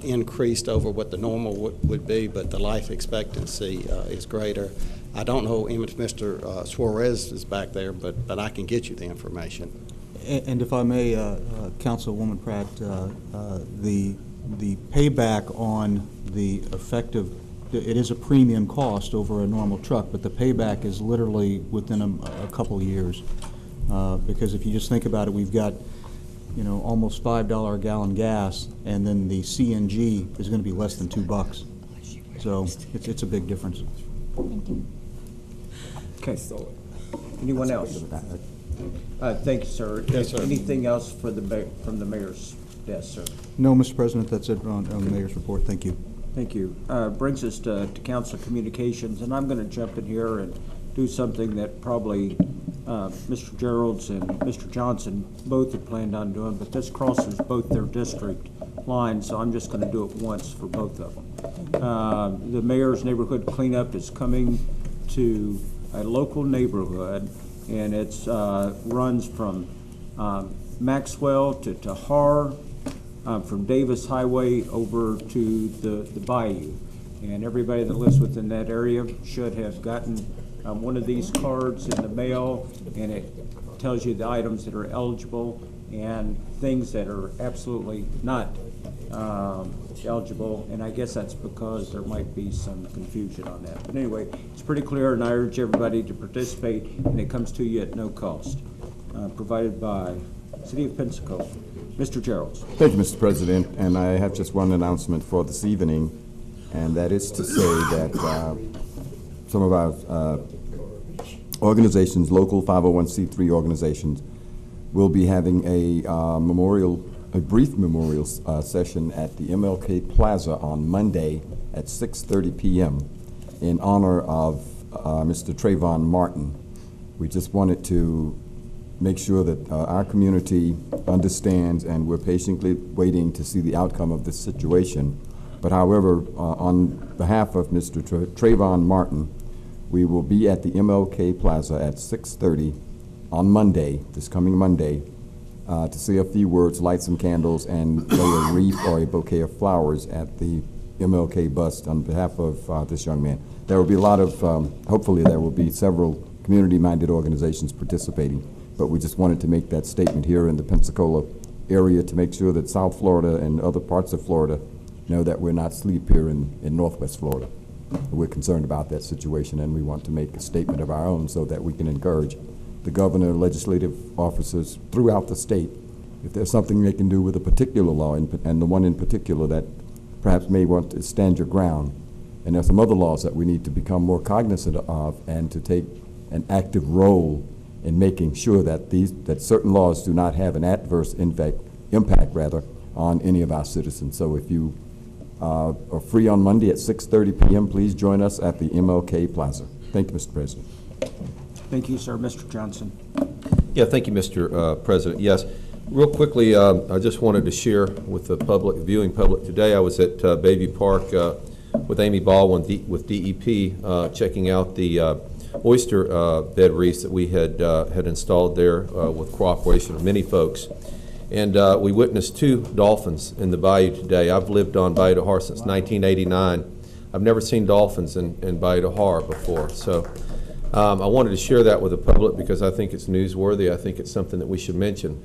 increased over what the normal would be, but the life expectancy is greater. I don't know if Mr. Suarez is back there, but I can get you the information. And if I may, Councilwoman Pratt, the payback on the effective, it is a premium cost over a normal truck, but the payback is literally within a couple years. Because if you just think about it, we've got, almost $5 a gallon gas, and then the CNG is going to be less than $2. So it's a big difference. Okay. Anyone else? Thank you, sir. Yes, sir. Anything else from the mayor's desk, sir? No, Mr. President, that's it on the mayor's report. Thank you. Thank you. Brings us to council communications, and I'm going to jump in here and do something that probably Mr. Geralds and Mr. Johnson both had planned on doing, but this crosses both their district lines, so I'm just going to do it once for both of them. The mayor's neighborhood cleanup is coming to a local neighborhood, and it's runs from Maxwell to Har, from Davis Highway over to the Bayou. And everybody that lives within that area should have gotten one of these cards in the mail, and it tells you the items that are eligible and things that are absolutely not eligible, and I guess that's because there might be some confusion on that. But anyway, it's pretty clear, and I urge everybody to participate, and it comes to you at no cost. Provided by City of Pensacola. Mr. Geralds. Thank you, Mr. President, and I have just one announcement for this evening, and that is to say that some of our organizations, local 501c3 organizations, will be having a brief memorial session at the MLK Plaza on Monday at 6:30 p.m. in honor of Mr. Trayvon Martin. We just wanted to make sure that our community understands, and we're patiently waiting to see the outcome of this situation. But however, on behalf of Mr. Trayvon Martin, we will be at the MLK Plaza at 6:30 on Monday, this coming Monday, to say a few words, light some candles, and lay a wreath or a bouquet of flowers at the MLK bust on behalf of this young man. There will be a lot of, hopefully there will be several community-minded organizations participating, but we just wanted to make that statement here in the Pensacola area to make sure that South Florida and other parts of Florida know that we're not asleep here in Northwest Florida. We're concerned about that situation, and we want to make a statement of our own so that we can encourage the governor, legislative officers throughout the state, if there's something they can do with a particular law, and the one in particular that perhaps may want to stand your ground. And there's some other laws that we need to become more cognizant of and to take an active role in making sure that that certain laws do not have an adverse impact on any of our citizens. So if you are free on Monday at 6:30 p.m., please join us at the MLK Plaza. Thank you, Mr. President. Thank you, sir. Mr. Johnson. Yeah, thank you, Mr. President. Yes, real quickly, I just wanted to share with the viewing public today. I was at Bayview Park with Amy Baldwin with DEP, checking out the oyster bed reefs that we had installed there with cooperation of many folks. And we witnessed 2 dolphins in the bayou today. I've lived on Bayou de Har since 1989. I've never seen dolphins in Bayou de Har before. So I wanted to share that with the public because I think it's newsworthy. I think it's something that we should mention.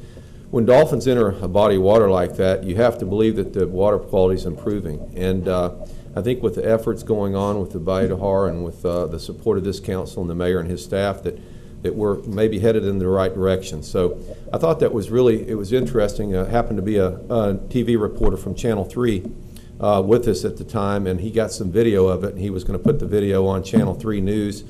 When dolphins enter a body of water like that, you have to believe that the water quality is improving. And I think with the efforts going on with the Bayou de Har and with the support of this council and the mayor and his staff, that we're maybe headed in the right direction. So I thought that was it was interesting. Happened to be a TV reporter from Channel 3 with us at the time, and he got some video of it, and he was going to put the video on Channel 3 News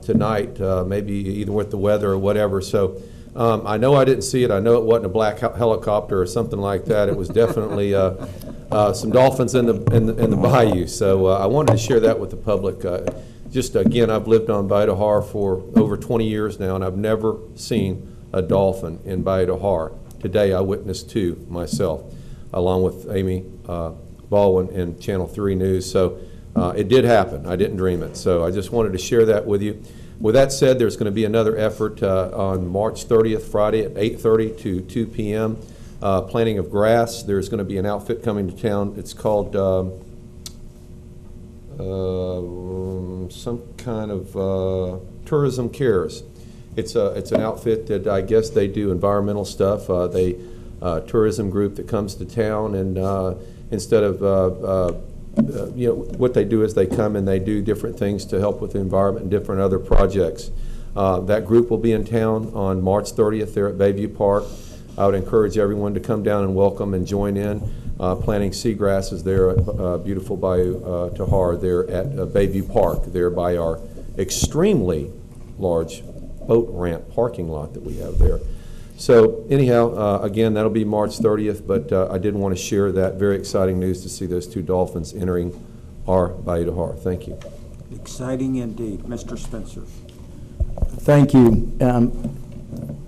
tonight, maybe either with the weather or whatever. So I know I didn't see it. I know it wasn't a black helicopter or something like that. It was definitely some dolphins in the bayou. So I wanted to share that with the public. Just again, I've lived on Bayou de Har for over 20 years now, and I've never seen a dolphin in Bayou de Har. Today I witnessed 2 myself, along with Amy Baldwin and Channel 3 News. So it did happen. I didn't dream it. So I just wanted to share that with you. With that said, there's going to be another effort on March 30th, Friday at 8:30 to 2 p.m. Planting of grass. There's going to be an outfit coming to town. It's called some kind of Tourism Cares. It's an outfit that I guess they do environmental stuff. Tourism group that comes to town, and instead of what they do is they come and they do different things to help with the environment and different other projects. That group will be in town on March 30th there at Bayview Park. I would encourage everyone to come down and welcome and join in. Planting seagrasses there at beautiful Bayou de Har there at Bayview Park, there by our extremely large boat ramp parking lot that we have there. So anyhow, again, that'll be March 30th, but I did want to share that very exciting news to see those 2 dolphins entering our Bayou de Har. Thank you. Exciting indeed. Mr. Spencer. Thank you.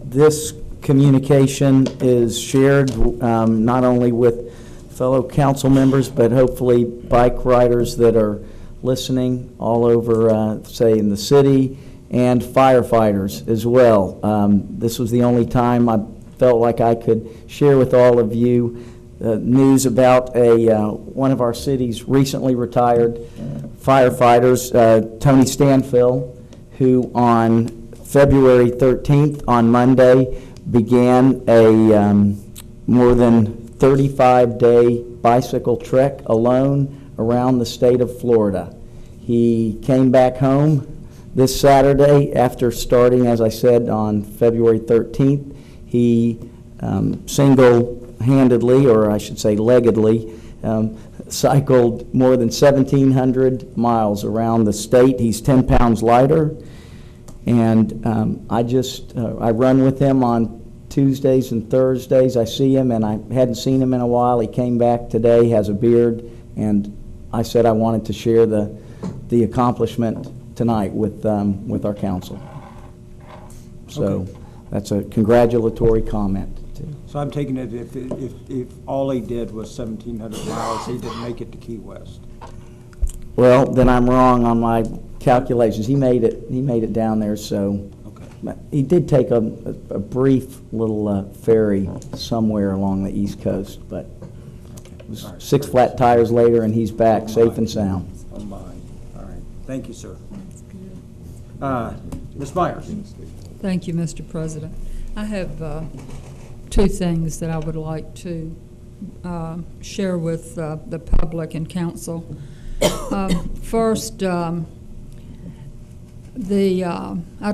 This communication is shared not only with fellow council members, but hopefully bike riders that are listening all over, say, in the city, and firefighters as well. This was the only time I felt like I could share with all of you news about one of our city's recently retired firefighters, Tony Stanfill, who on February 13th, on Monday, began a more than 35-day bicycle trek alone around the state of Florida. He came back home this Saturday after starting, as I said, on February 13th. He single-handedly, or I should say leggedly, cycled more than 1,700 miles around the state. He's 10 pounds lighter, and I run with him on Tuesdays and Thursdays. I see him, and I hadn't seen him in a while. He came back today, has a beard, and I said I wanted to share the accomplishment tonight with our council. So Okay. That's a congratulatory comment. So I'm taking it if all he did was 1,700 miles, he didn't make it to Key West. Well, then I'm wrong on my calculations. He made it down there, so. Okay. He did take a brief little ferry somewhere along the East Coast, but it was 6 flat tires later, and he's back safe and sound. Oh my. All right. Thank you, sir. Ms. Myers. Thank you, Mr. President. I have 2 things that I would like to share with the public and council. First, I'd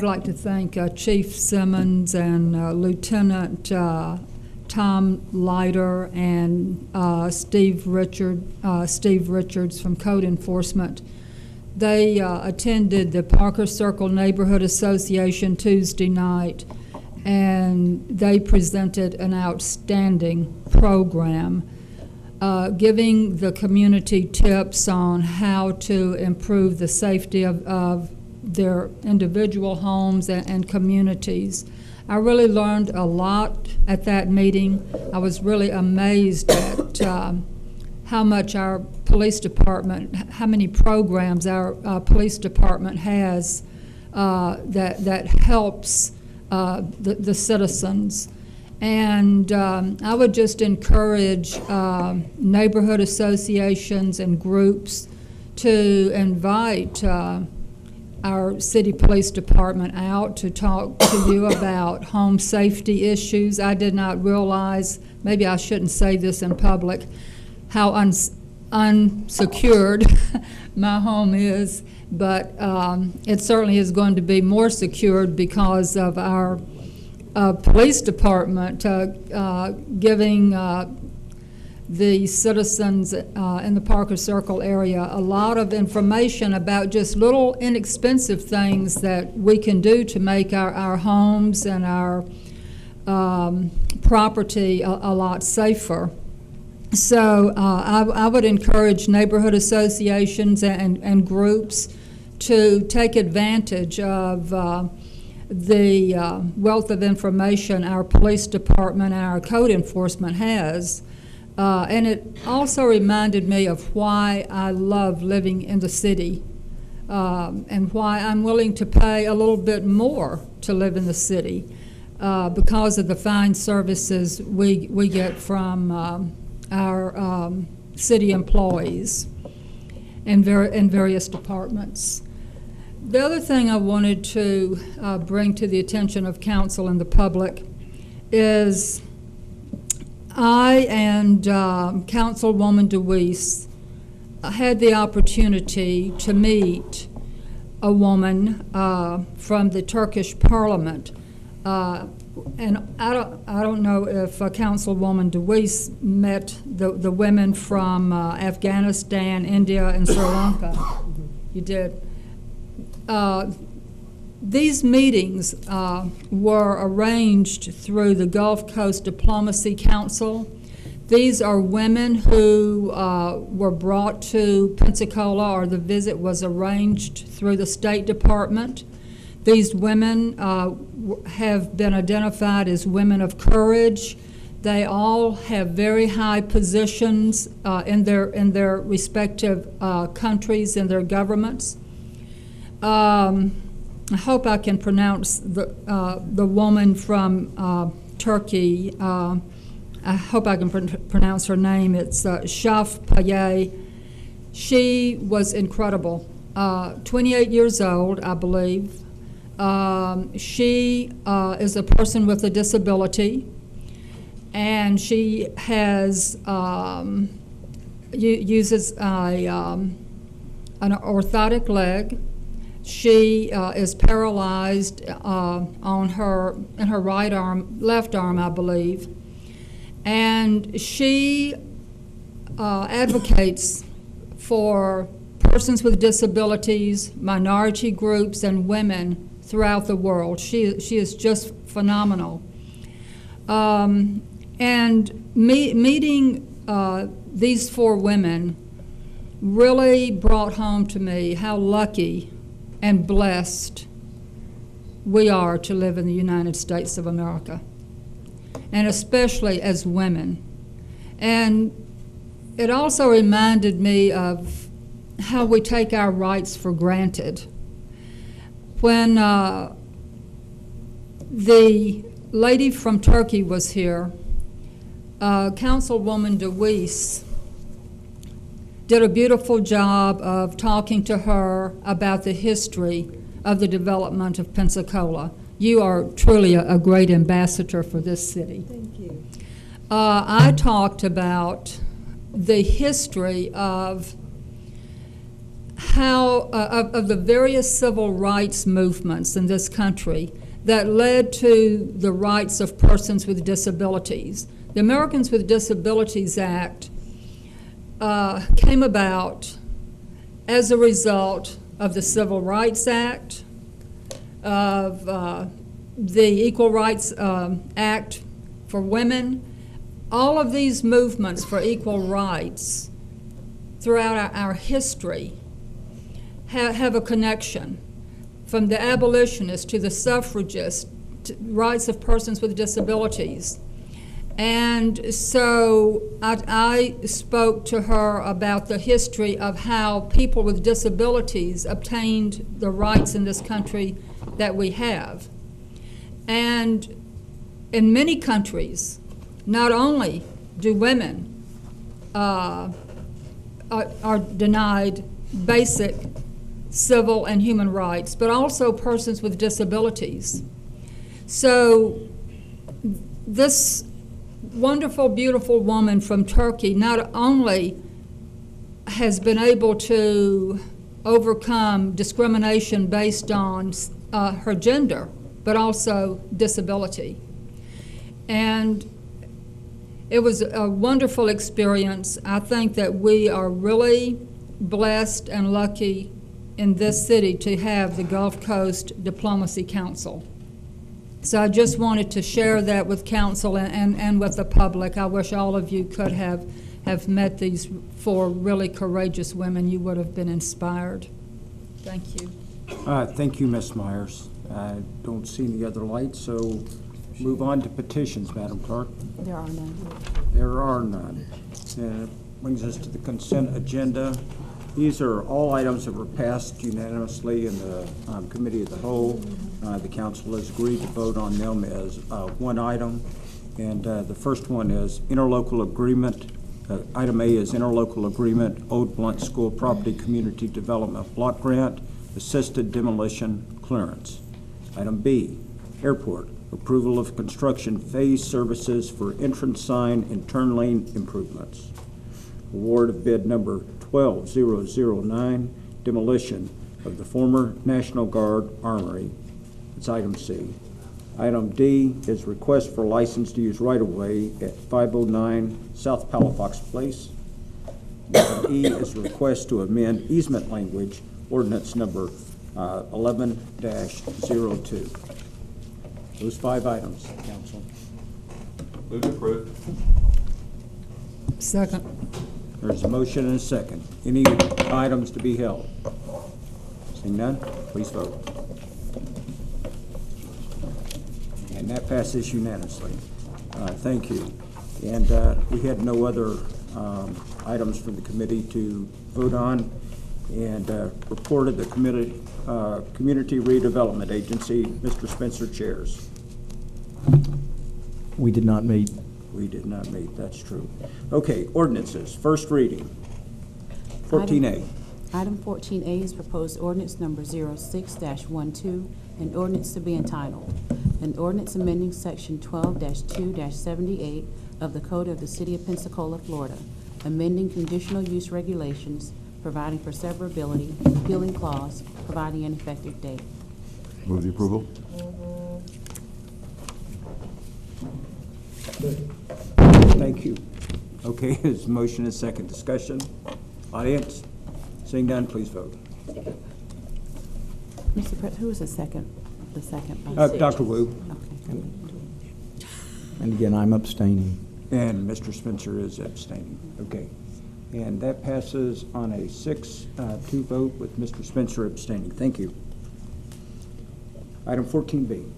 like to thank Chief Simmons and Lieutenant Tom Leiter and Steve Richards from Code Enforcement. They attended the Parker Circle Neighborhood Association Tuesday night, and they presented an outstanding program, giving the community tips on how to improve the safety of their individual homes and communities. I really learned a lot at that meeting. I was really amazed at how much our police department, how many programs our police department has that helps the citizens. And I would just encourage neighborhood associations and groups to invite our city police department out to talk to you about home safety issues. I did not realize, maybe I shouldn't say this in public, how unsecured my home is, but it certainly is going to be more secured because of our police department giving the citizens in the Parker Circle area a lot of information about just little inexpensive things that we can do to make our homes and our property a lot safer. So I would encourage neighborhood associations and groups to take advantage of the wealth of information our police department and our code enforcement has. And it also reminded me of why I love living in the city and why I'm willing to pay a little bit more to live in the city because of the fine services we get from our city employees in various departments. The other thing I wanted to bring to the attention of council and the public is I and Councilwoman DeWeese had the opportunity to meet a woman from the Turkish Parliament, and I don't know if Councilwoman DeWeese met the women from Afghanistan, India, and Sri Lanka. You did. These meetings were arranged through the Gulf Coast Diplomacy Council. These are women who were brought to Pensacola, or the visit was arranged through the State Department. These women have been identified as women of courage. They all have very high positions in their respective countries and their governments. I hope I can pronounce the woman from Turkey. I hope I can pronounce her name. It's Shaf Payet. She was incredible. 28 years old, I believe. She is a person with a disability, and she has uses an orthotic leg. She is paralyzed in her right arm, left arm, I believe, and she advocates for persons with disabilities, minority groups, and women throughout the world. She is just phenomenal. And meeting these four women really brought home to me how lucky and blessed we are to live in the United States of America, and especially as women. And it also reminded me of how we take our rights for granted. When the lady from Turkey was here, Councilwoman DeWeese did a beautiful job of talking to her about the history of the development of Pensacola. You are truly a great ambassador for this city. Thank you. I talked about the history of how of the various civil rights movements in this country that led to the rights of persons with disabilities. The Americans with Disabilities Act came about as a result of the Civil Rights Act, of the Equal Rights Act for women. All of these movements for equal rights throughout our history have a connection, from the abolitionists to the suffragists, to rights of persons with disabilities. And so I spoke to her about the history of how people with disabilities obtained the rights in this country that we have. And in many countries, not only do women are denied basic civil and human rights, but also persons with disabilities. So this wonderful, beautiful woman from Turkey not only has been able to overcome discrimination based on her gender, but also disability. And it was a wonderful experience. I think that we are really blessed and lucky in this city to have the Gulf Coast Diplomacy Council. So I just wanted to share that with council and with the public. I wish all of you could have met these 4 really courageous women. You would have been inspired. Thank you. Thank you, Ms. Myers. I don't see any other lights, so move on to petitions, Madam Clerk. There are none. There are none. Brings us to the consent agenda. These are all items that were passed unanimously in the Committee of the Whole. The council has agreed to vote on them as one item. And the first one is interlocal agreement. Item A is interlocal agreement, Old Blunt School Property Community Development Block Grant, assisted demolition clearance. Item B, airport, approval of construction phase services for entrance sign and turn lane improvements. Award of bid number 12009, demolition of the former National Guard Armory. It's item C. Item D is request for license to use right-of-way at 509 South Palafox Place. Item E is request to amend easement language, ordinance number 11-02. Those 5 items, council. Move to approve. Second. There's a motion and a second. Any items to be held? Seeing none, please vote. And that passes unanimously. Thank you. And we had no other items from the committee to vote on. And reported the Community Redevelopment Agency, Mr. Spencer chairs. We did not meet. We did not meet, that's true. Okay, ordinances, first reading. 14A. Item 14A is proposed ordinance number 06-12, an ordinance to be entitled, an ordinance amending section 12-2-78 of the Code of the City of Pensacola, Florida, amending conditional use regulations, providing for severability, repealing clause, providing an effective date. Move the approval. Thank you. Okay, there's a motion and second. Discussion. Audience, seeing none, please vote. Mr. President, who was the second? The second. Dr. Wu. Okay. And again, I'm abstaining. And Mr. Spencer is abstaining. Okay. And that passes on a 6-2 vote with Mr. Spencer abstaining. Thank you. Item 14B.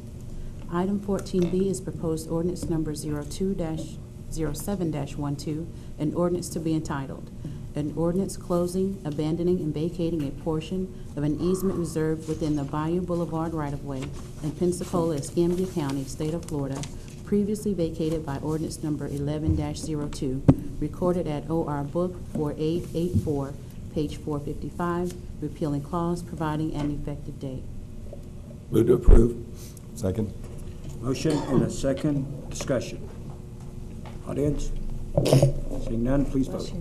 Item 14B is proposed ordinance number 02-07-12, an ordinance to be entitled, an ordinance closing, abandoning, and vacating a portion of an easement reserved within the Bayou Boulevard right-of-way in Pensacola, Escambia County, State of Florida, previously vacated by ordinance number 11-02, recorded at OR Book 4884, page 455, repealing clause, providing an effective date. Move to approve. Second. Motion and a second. Discussion. Audience? Seeing none, please vote.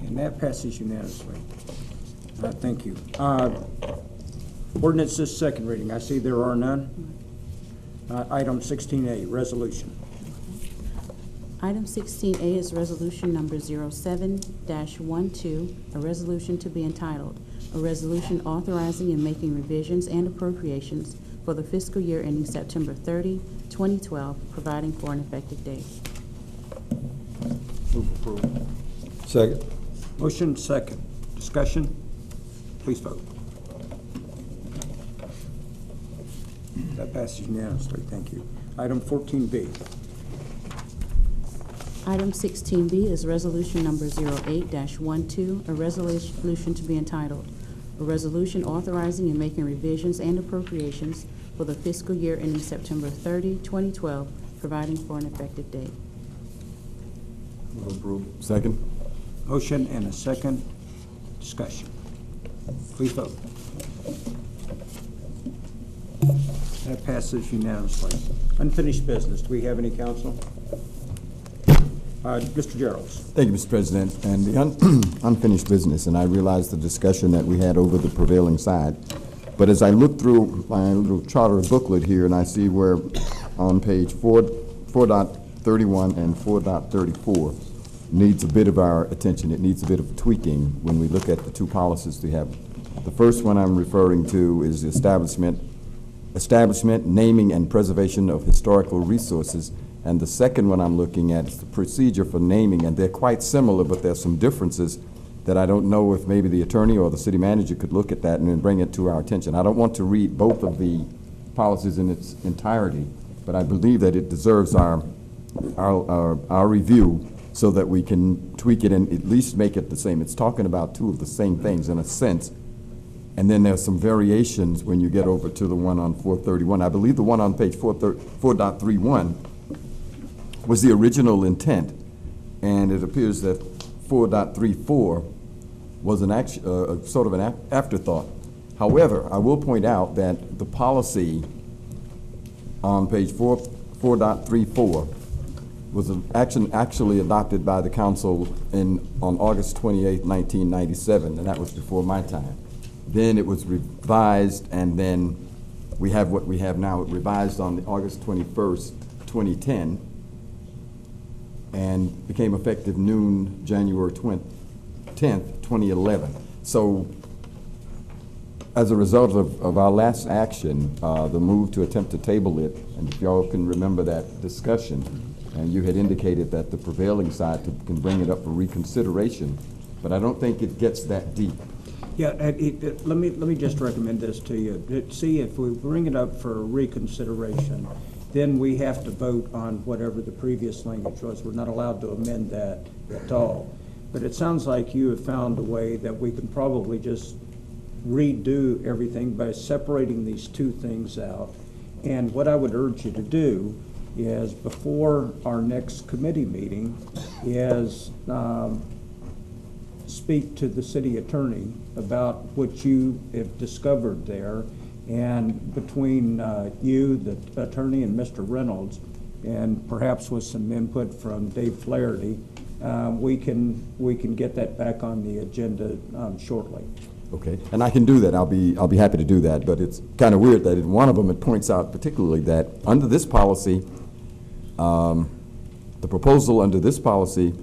And that passes unanimously. Thank you. Ordinances, second reading. I see there are none. Item 16A, resolution. Item 16A is resolution number 07-12, a resolution to be entitled, a resolution authorizing and making revisions and appropriations for the fiscal year ending September 30, 2012, providing for an effective date. Move approval. Second. Motion second. Discussion? Please vote. That passes unanimously. Thank you. Item 14B. Item 16B is resolution number 08-12, a resolution to be entitled, a resolution authorizing and making revisions and appropriations for the fiscal year ending September 30, 2012, providing for an effective date. Move approval. Second. Motion and a second. Discussion. Please vote. That passes unanimously. Unfinished business. Do we have any, council? Mr. Geralds. Thank you, Mr. President. And the unfinished business, and I realize the discussion that we had over the prevailing side, but as I look through my little charter booklet here, and I see where on page 4.31 and 4.34 needs a bit of our attention. It needs a bit of tweaking when we look at the two policies we have. The first one I'm referring to is the establishment, naming, and preservation of historical resources. And the second one I'm looking at is the procedure for naming, and they're quite similar, but there's some differences that I don't know if maybe the attorney or the city manager could look at that and then bring it to our attention. I don't want to read both of the policies in its entirety, but I believe that it deserves our review so that we can tweak it and at least make it the same. It's talking about two of the same things in a sense, and then there's some variations when you get over to the one on 431. I believe the one on page 4.31 was the original intent, and it appears that 4.34 was sort of an afterthought. However, I will point out that the policy on page 4.34 was an action actually adopted by the council on August 28, 1997, and that was before my time. Then it was revised, and then we have what we have now. It revised on August 21st, 2010, and became effective noon January 10th, 2011. So as a result of our last action, the move to attempt to table it, and if y'all can remember that discussion, and you had indicated that the prevailing side can bring it up for reconsideration, but I don't think it gets that deep. Yeah, let me just recommend this to you. See, if we bring it up for reconsideration, then we have to vote on whatever the previous language was. We're not allowed to amend that at all. But it sounds like you have found a way that we can probably just redo everything by separating these two things out. And what I would urge you to do is, before our next committee meeting, is speak to the city attorney about what you have discovered there. And between you, the attorney, and Mr. Reynolds, and perhaps with some input from Dave Flaherty, we can get that back on the agenda shortly. Okay, and I can do that. I'll be happy to do that. But it's kind of weird that in one of them it points out particularly that under this policy, the proposal under this policy,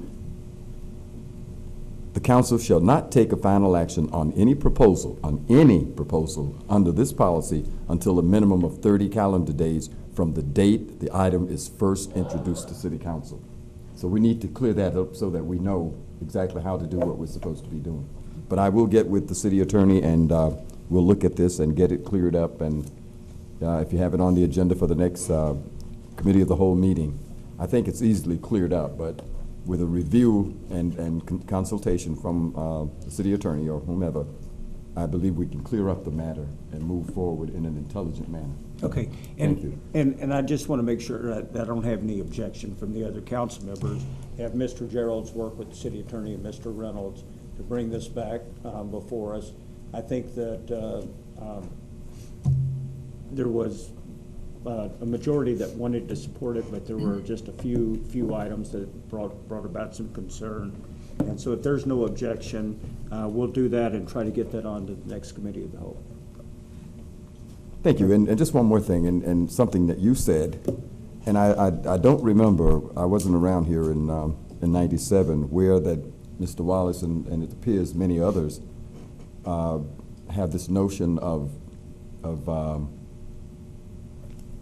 the council shall not take a final action on any proposal under this policy until a minimum of 30 calendar days from the date the item is first introduced to city council. So we need to clear that up so that we know exactly how to do what we're supposed to be doing. But I will get with the city attorney, and we'll look at this and get it cleared up. And if you have it on the agenda for the next committee of the whole meeting, I think it's easily cleared up, but with a review and consultation from the city attorney or whomever, I believe we can clear up the matter and move forward in an intelligent manner. Okay, Thank you. And I just want to make sure that I don't have any objection from the other council members. Have Mr. Geralds work with the city attorney and Mr. Reynolds to bring this back before us. I think that there was a majority that wanted to support it, but there were just a few items that brought about some concern. And so if there's no objection, we'll do that and try to get that on to the next committee of the whole. Thank you. And just one more thing, and something that you said, And I don't remember, I wasn't around here in 97, where that Mr. Wallace and it appears many others have this notion of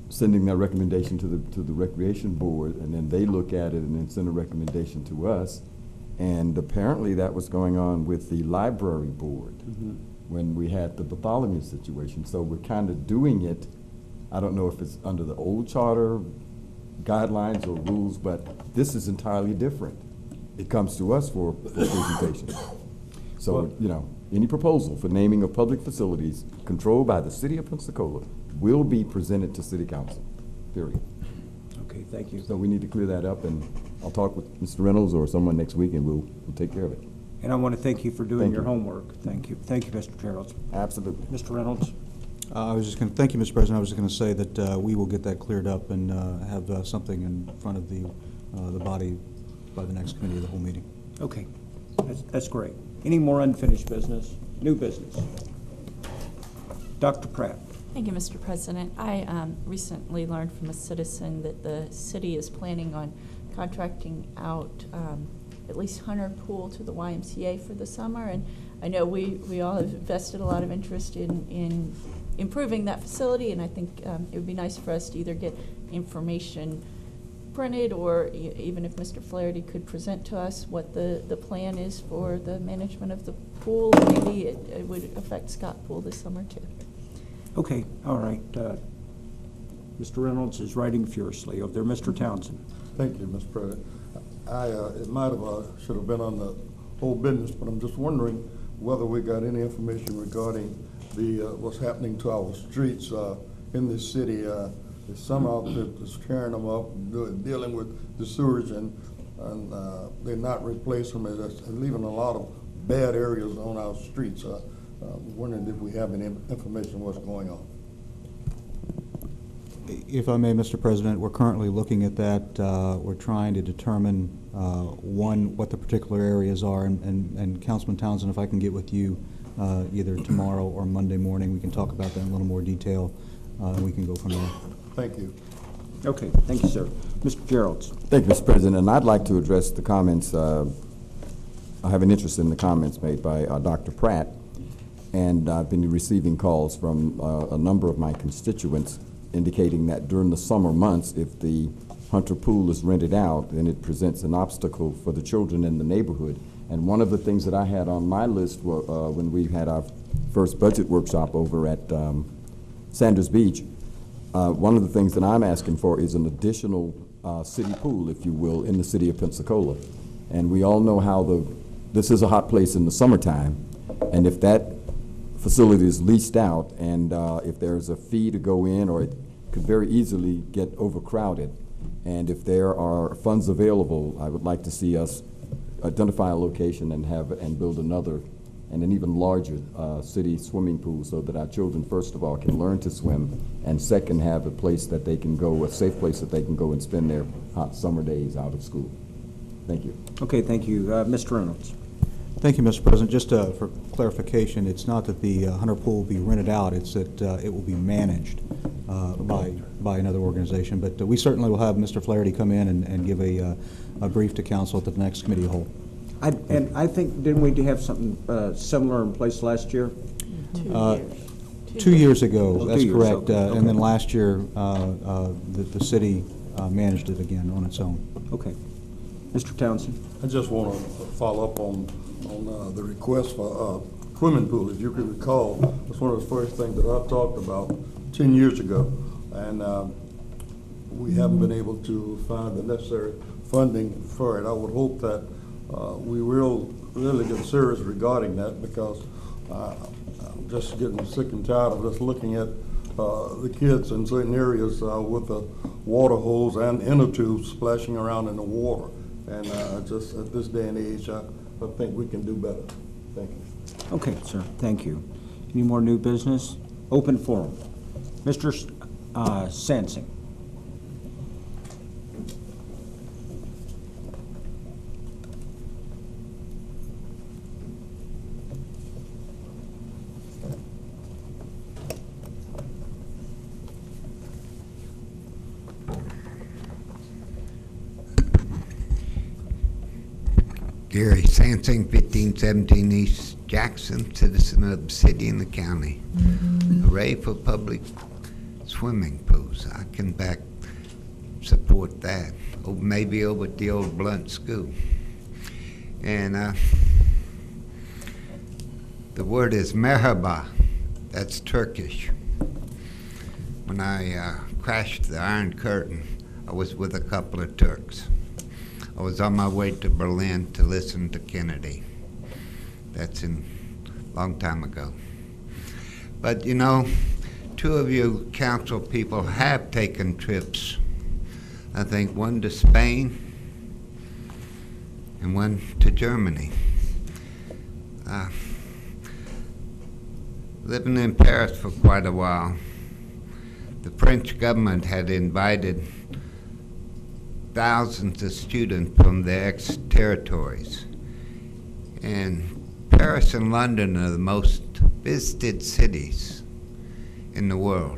sending their recommendation to the Recreation Board, and then they look at it and then send a recommendation to us. And apparently that was going on with the Library Board when we had the Bartholomew situation. So we're kind of doing it, I don't know if it's under the old charter guidelines or rules, but this is entirely different. It comes to us for presentation. So, you know, any proposal for naming of public facilities controlled by the city of Pensacola will be presented to City Council, period. Okay, thank you. So we need to clear that up, and I'll talk with Mr. Reynolds or someone next week, and we'll take care of it. And I want to thank you for doing Thank your you. homework. Thank you. Thank you, Mr. Gerald. Absolutely. Mr. Reynolds? I was just going to, thank you, Mr. President. I was just going to say that we will get that cleared up and have something in front of the body by the next committee of the whole meeting. Okay, that's great. Any more unfinished business? New business? Dr. Pratt? Thank you, Mr. President. I recently learned from a citizen that the city is planning on contracting out at least Hunter Pool to the YMCA for the summer, and I know we all have invested a lot of interest in improving that facility, and I think it would be nice for us to either get information printed, or even if Mr. Flaherty could present to us what the plan is for the management of the pool. Maybe it would affect Scott Pool this summer too. Okay, all right. Mr. Reynolds is writing furiously over there. Mr. Townsend? Thank you, Mr. President. It might have should have been on the whole business, but I'm just wondering whether we got any information regarding the what's happening to our streets in this city. The some outfit is tearing them up, dealing with the sewage, and they're not replacing them, and leaving a lot of bad areas on our streets. Wondering if we have any information what's going on. If I may, Mr. President, we're currently looking at that. We're trying to determine, one, what the particular areas are, and Councilman Townsend, if I can get with you either tomorrow or Monday morning, we can talk about that in a little more detail, and we can go from there. Thank you. Okay, thank you, sir. Mr. Geralds? Thank you, Mr. President, and I'd like to address the comments. I have an interest in the comments made by Dr. Pratt, and I've been receiving calls from a number of my constituents indicating that during the summer months, if the Hunter Pool is rented out, then it presents an obstacle for the children in the neighborhood. And one of the things that I had on my list when we had our first budget workshop over at Sanders Beach, one of the things that I'm asking for is an additional city pool, if you will, in the city of Pensacola. And we all know how this is a hot place in the summertime, and if that facility is leased out, and if there's a fee to go in, or it could very easily get overcrowded. And if there are funds available, I would like to see us identify a location and build another and an even larger city swimming pool, so that our children, first of all, can learn to swim, and second, have a place that they can go, a safe place that they can go and spend their hot summer days out of school. Thank you. Okay, thank you. Mr. Reynolds? Thank you, Mr. President. Just for clarification, it's not that the Hunter Pool will be rented out, it's that it will be managed by another organization. But we certainly will have Mr. Flaherty come in and give a brief to council at the next committee of the whole. And I think, didn't we have something similar in place last year? 2 years ago, that's 2 years, correct. okay. And then last year, the city managed it again on its own. Okay. Mr. Townsend? I just want to follow up on the request for swimming pool. If you can recall, that's one of the first things that I talked about 10 years ago, and we haven't been able to find the necessary funding for it. I would hope that we will really get serious regarding that, because I'm just getting sick and tired of just looking at the kids in certain areas with the water hose and inner tubes splashing around in the water. And just at this day and age, I think we can do better. Thank you. Okay, sir. Thank you. Any more new business? Open forum. Mr. Sansing. Gary Sansing, 1517 East Jackson, citizen of the city and the county. Hooray for public swimming pools. I can support that. Or maybe over at the old Blunt School. And the word is merhaba. That's Turkish. When I crashed the Iron Curtain, I was with a couple of Turks. I was on my way to Berlin to listen to Kennedy. That's a long time ago. But you know, two of you council people have taken trips. I think one to Spain and one to Germany. Living in Paris for quite a while, the French government had invited thousands of students from their ex-territories. And Paris and London are the most visited cities in the world.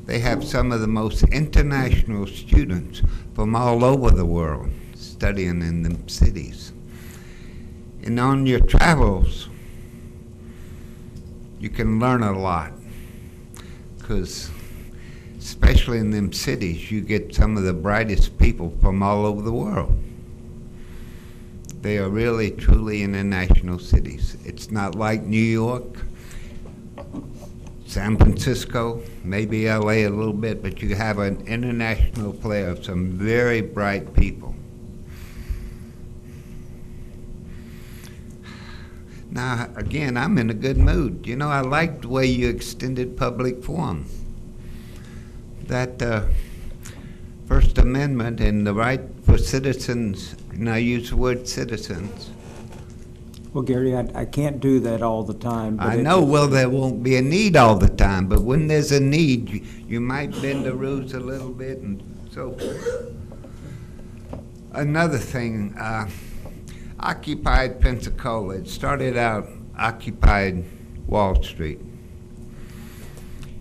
They have some of the most international students from all over the world studying in them cities. And on your travels, you can learn a lot, because especially in them cities, you get some of the brightest people from all over the world. They are really, truly international cities. It's not like New York, San Francisco, maybe LA a little bit, but you have an international play of some very bright people. Now, again, I'm in a good mood. You know, I like the way you extended public forum. That First Amendment and the right for citizens, and I use the word citizens. Well, Gary, I can't do that all the time. But I know, well, there won't be a need all the time, but when there's a need, you might bend the rules a little bit and so forth. Another thing, occupied Pensacola. It started out occupied Wall Street.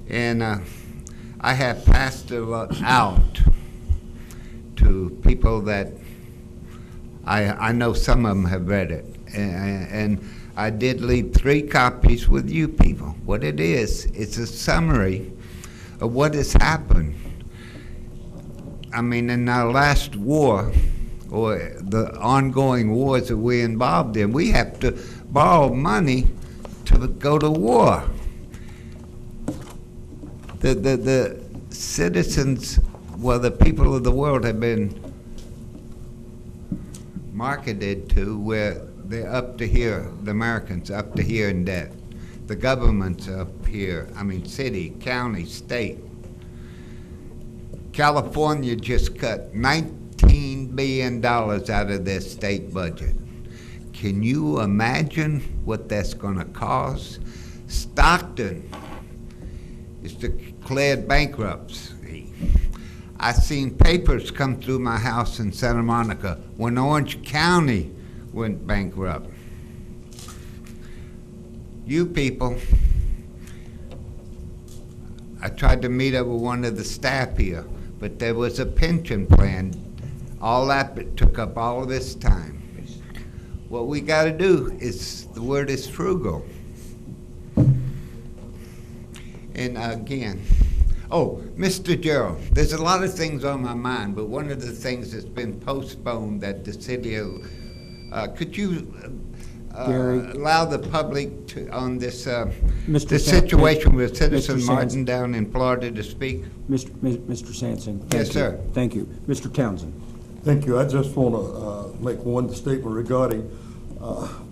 And I have passed it out to people that I know some of them have read it. And I did leave 3 copies with you people. What it is, it's a summary of what has happened. I mean, in our last war, or the ongoing wars that we're involved in, we have to borrow money to go to war. The citizens, well, the people of the world have been marketed to where they're up to here, the Americans up to here in debt. The government's up here, I mean city, county, state. California just cut $19 billion out of their state budget. Can you imagine what that's gonna cost? Stockton is declared bankruptcy. I seen papers come through my house in Santa Monica when Orange County went bankrupt. You people, I tried to meet up with one of the staff here, but there was a pension plan. All that took up all of this time. What we gotta do is, the word is frugal. And again, oh, Mr. Gerald, there's a lot of things on my mind, but one of the things that's been postponed that the city of, could you allow the public to, on this the situation with Citizen Martin down in Florida to speak? Mr. Sansing. Yes, sir. Thank you. Mr. Townsend. Thank you. I just want to make one statement regarding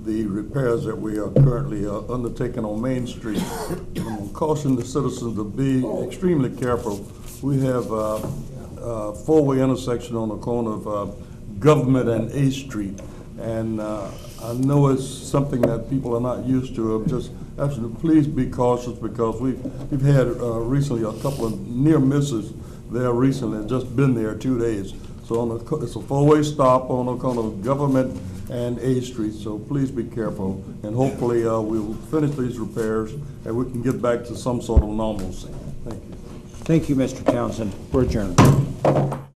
the repairs that we are currently undertaking on Main Street. I'm going to caution the citizens to be extremely careful. We have a four-way intersection on the corner of Government and A Street. And I know it's something that people are not used to. I'm just asking, please be cautious, because we've had recently a couple of near misses there recently, just been there 2 days. So it's a four-way stop on the corner of Government and A Street, so please be careful. And hopefully we'll finish these repairs and we can get back to some sort of normalcy. Thank you. Thank you, Mr. Townsend. We're adjourned.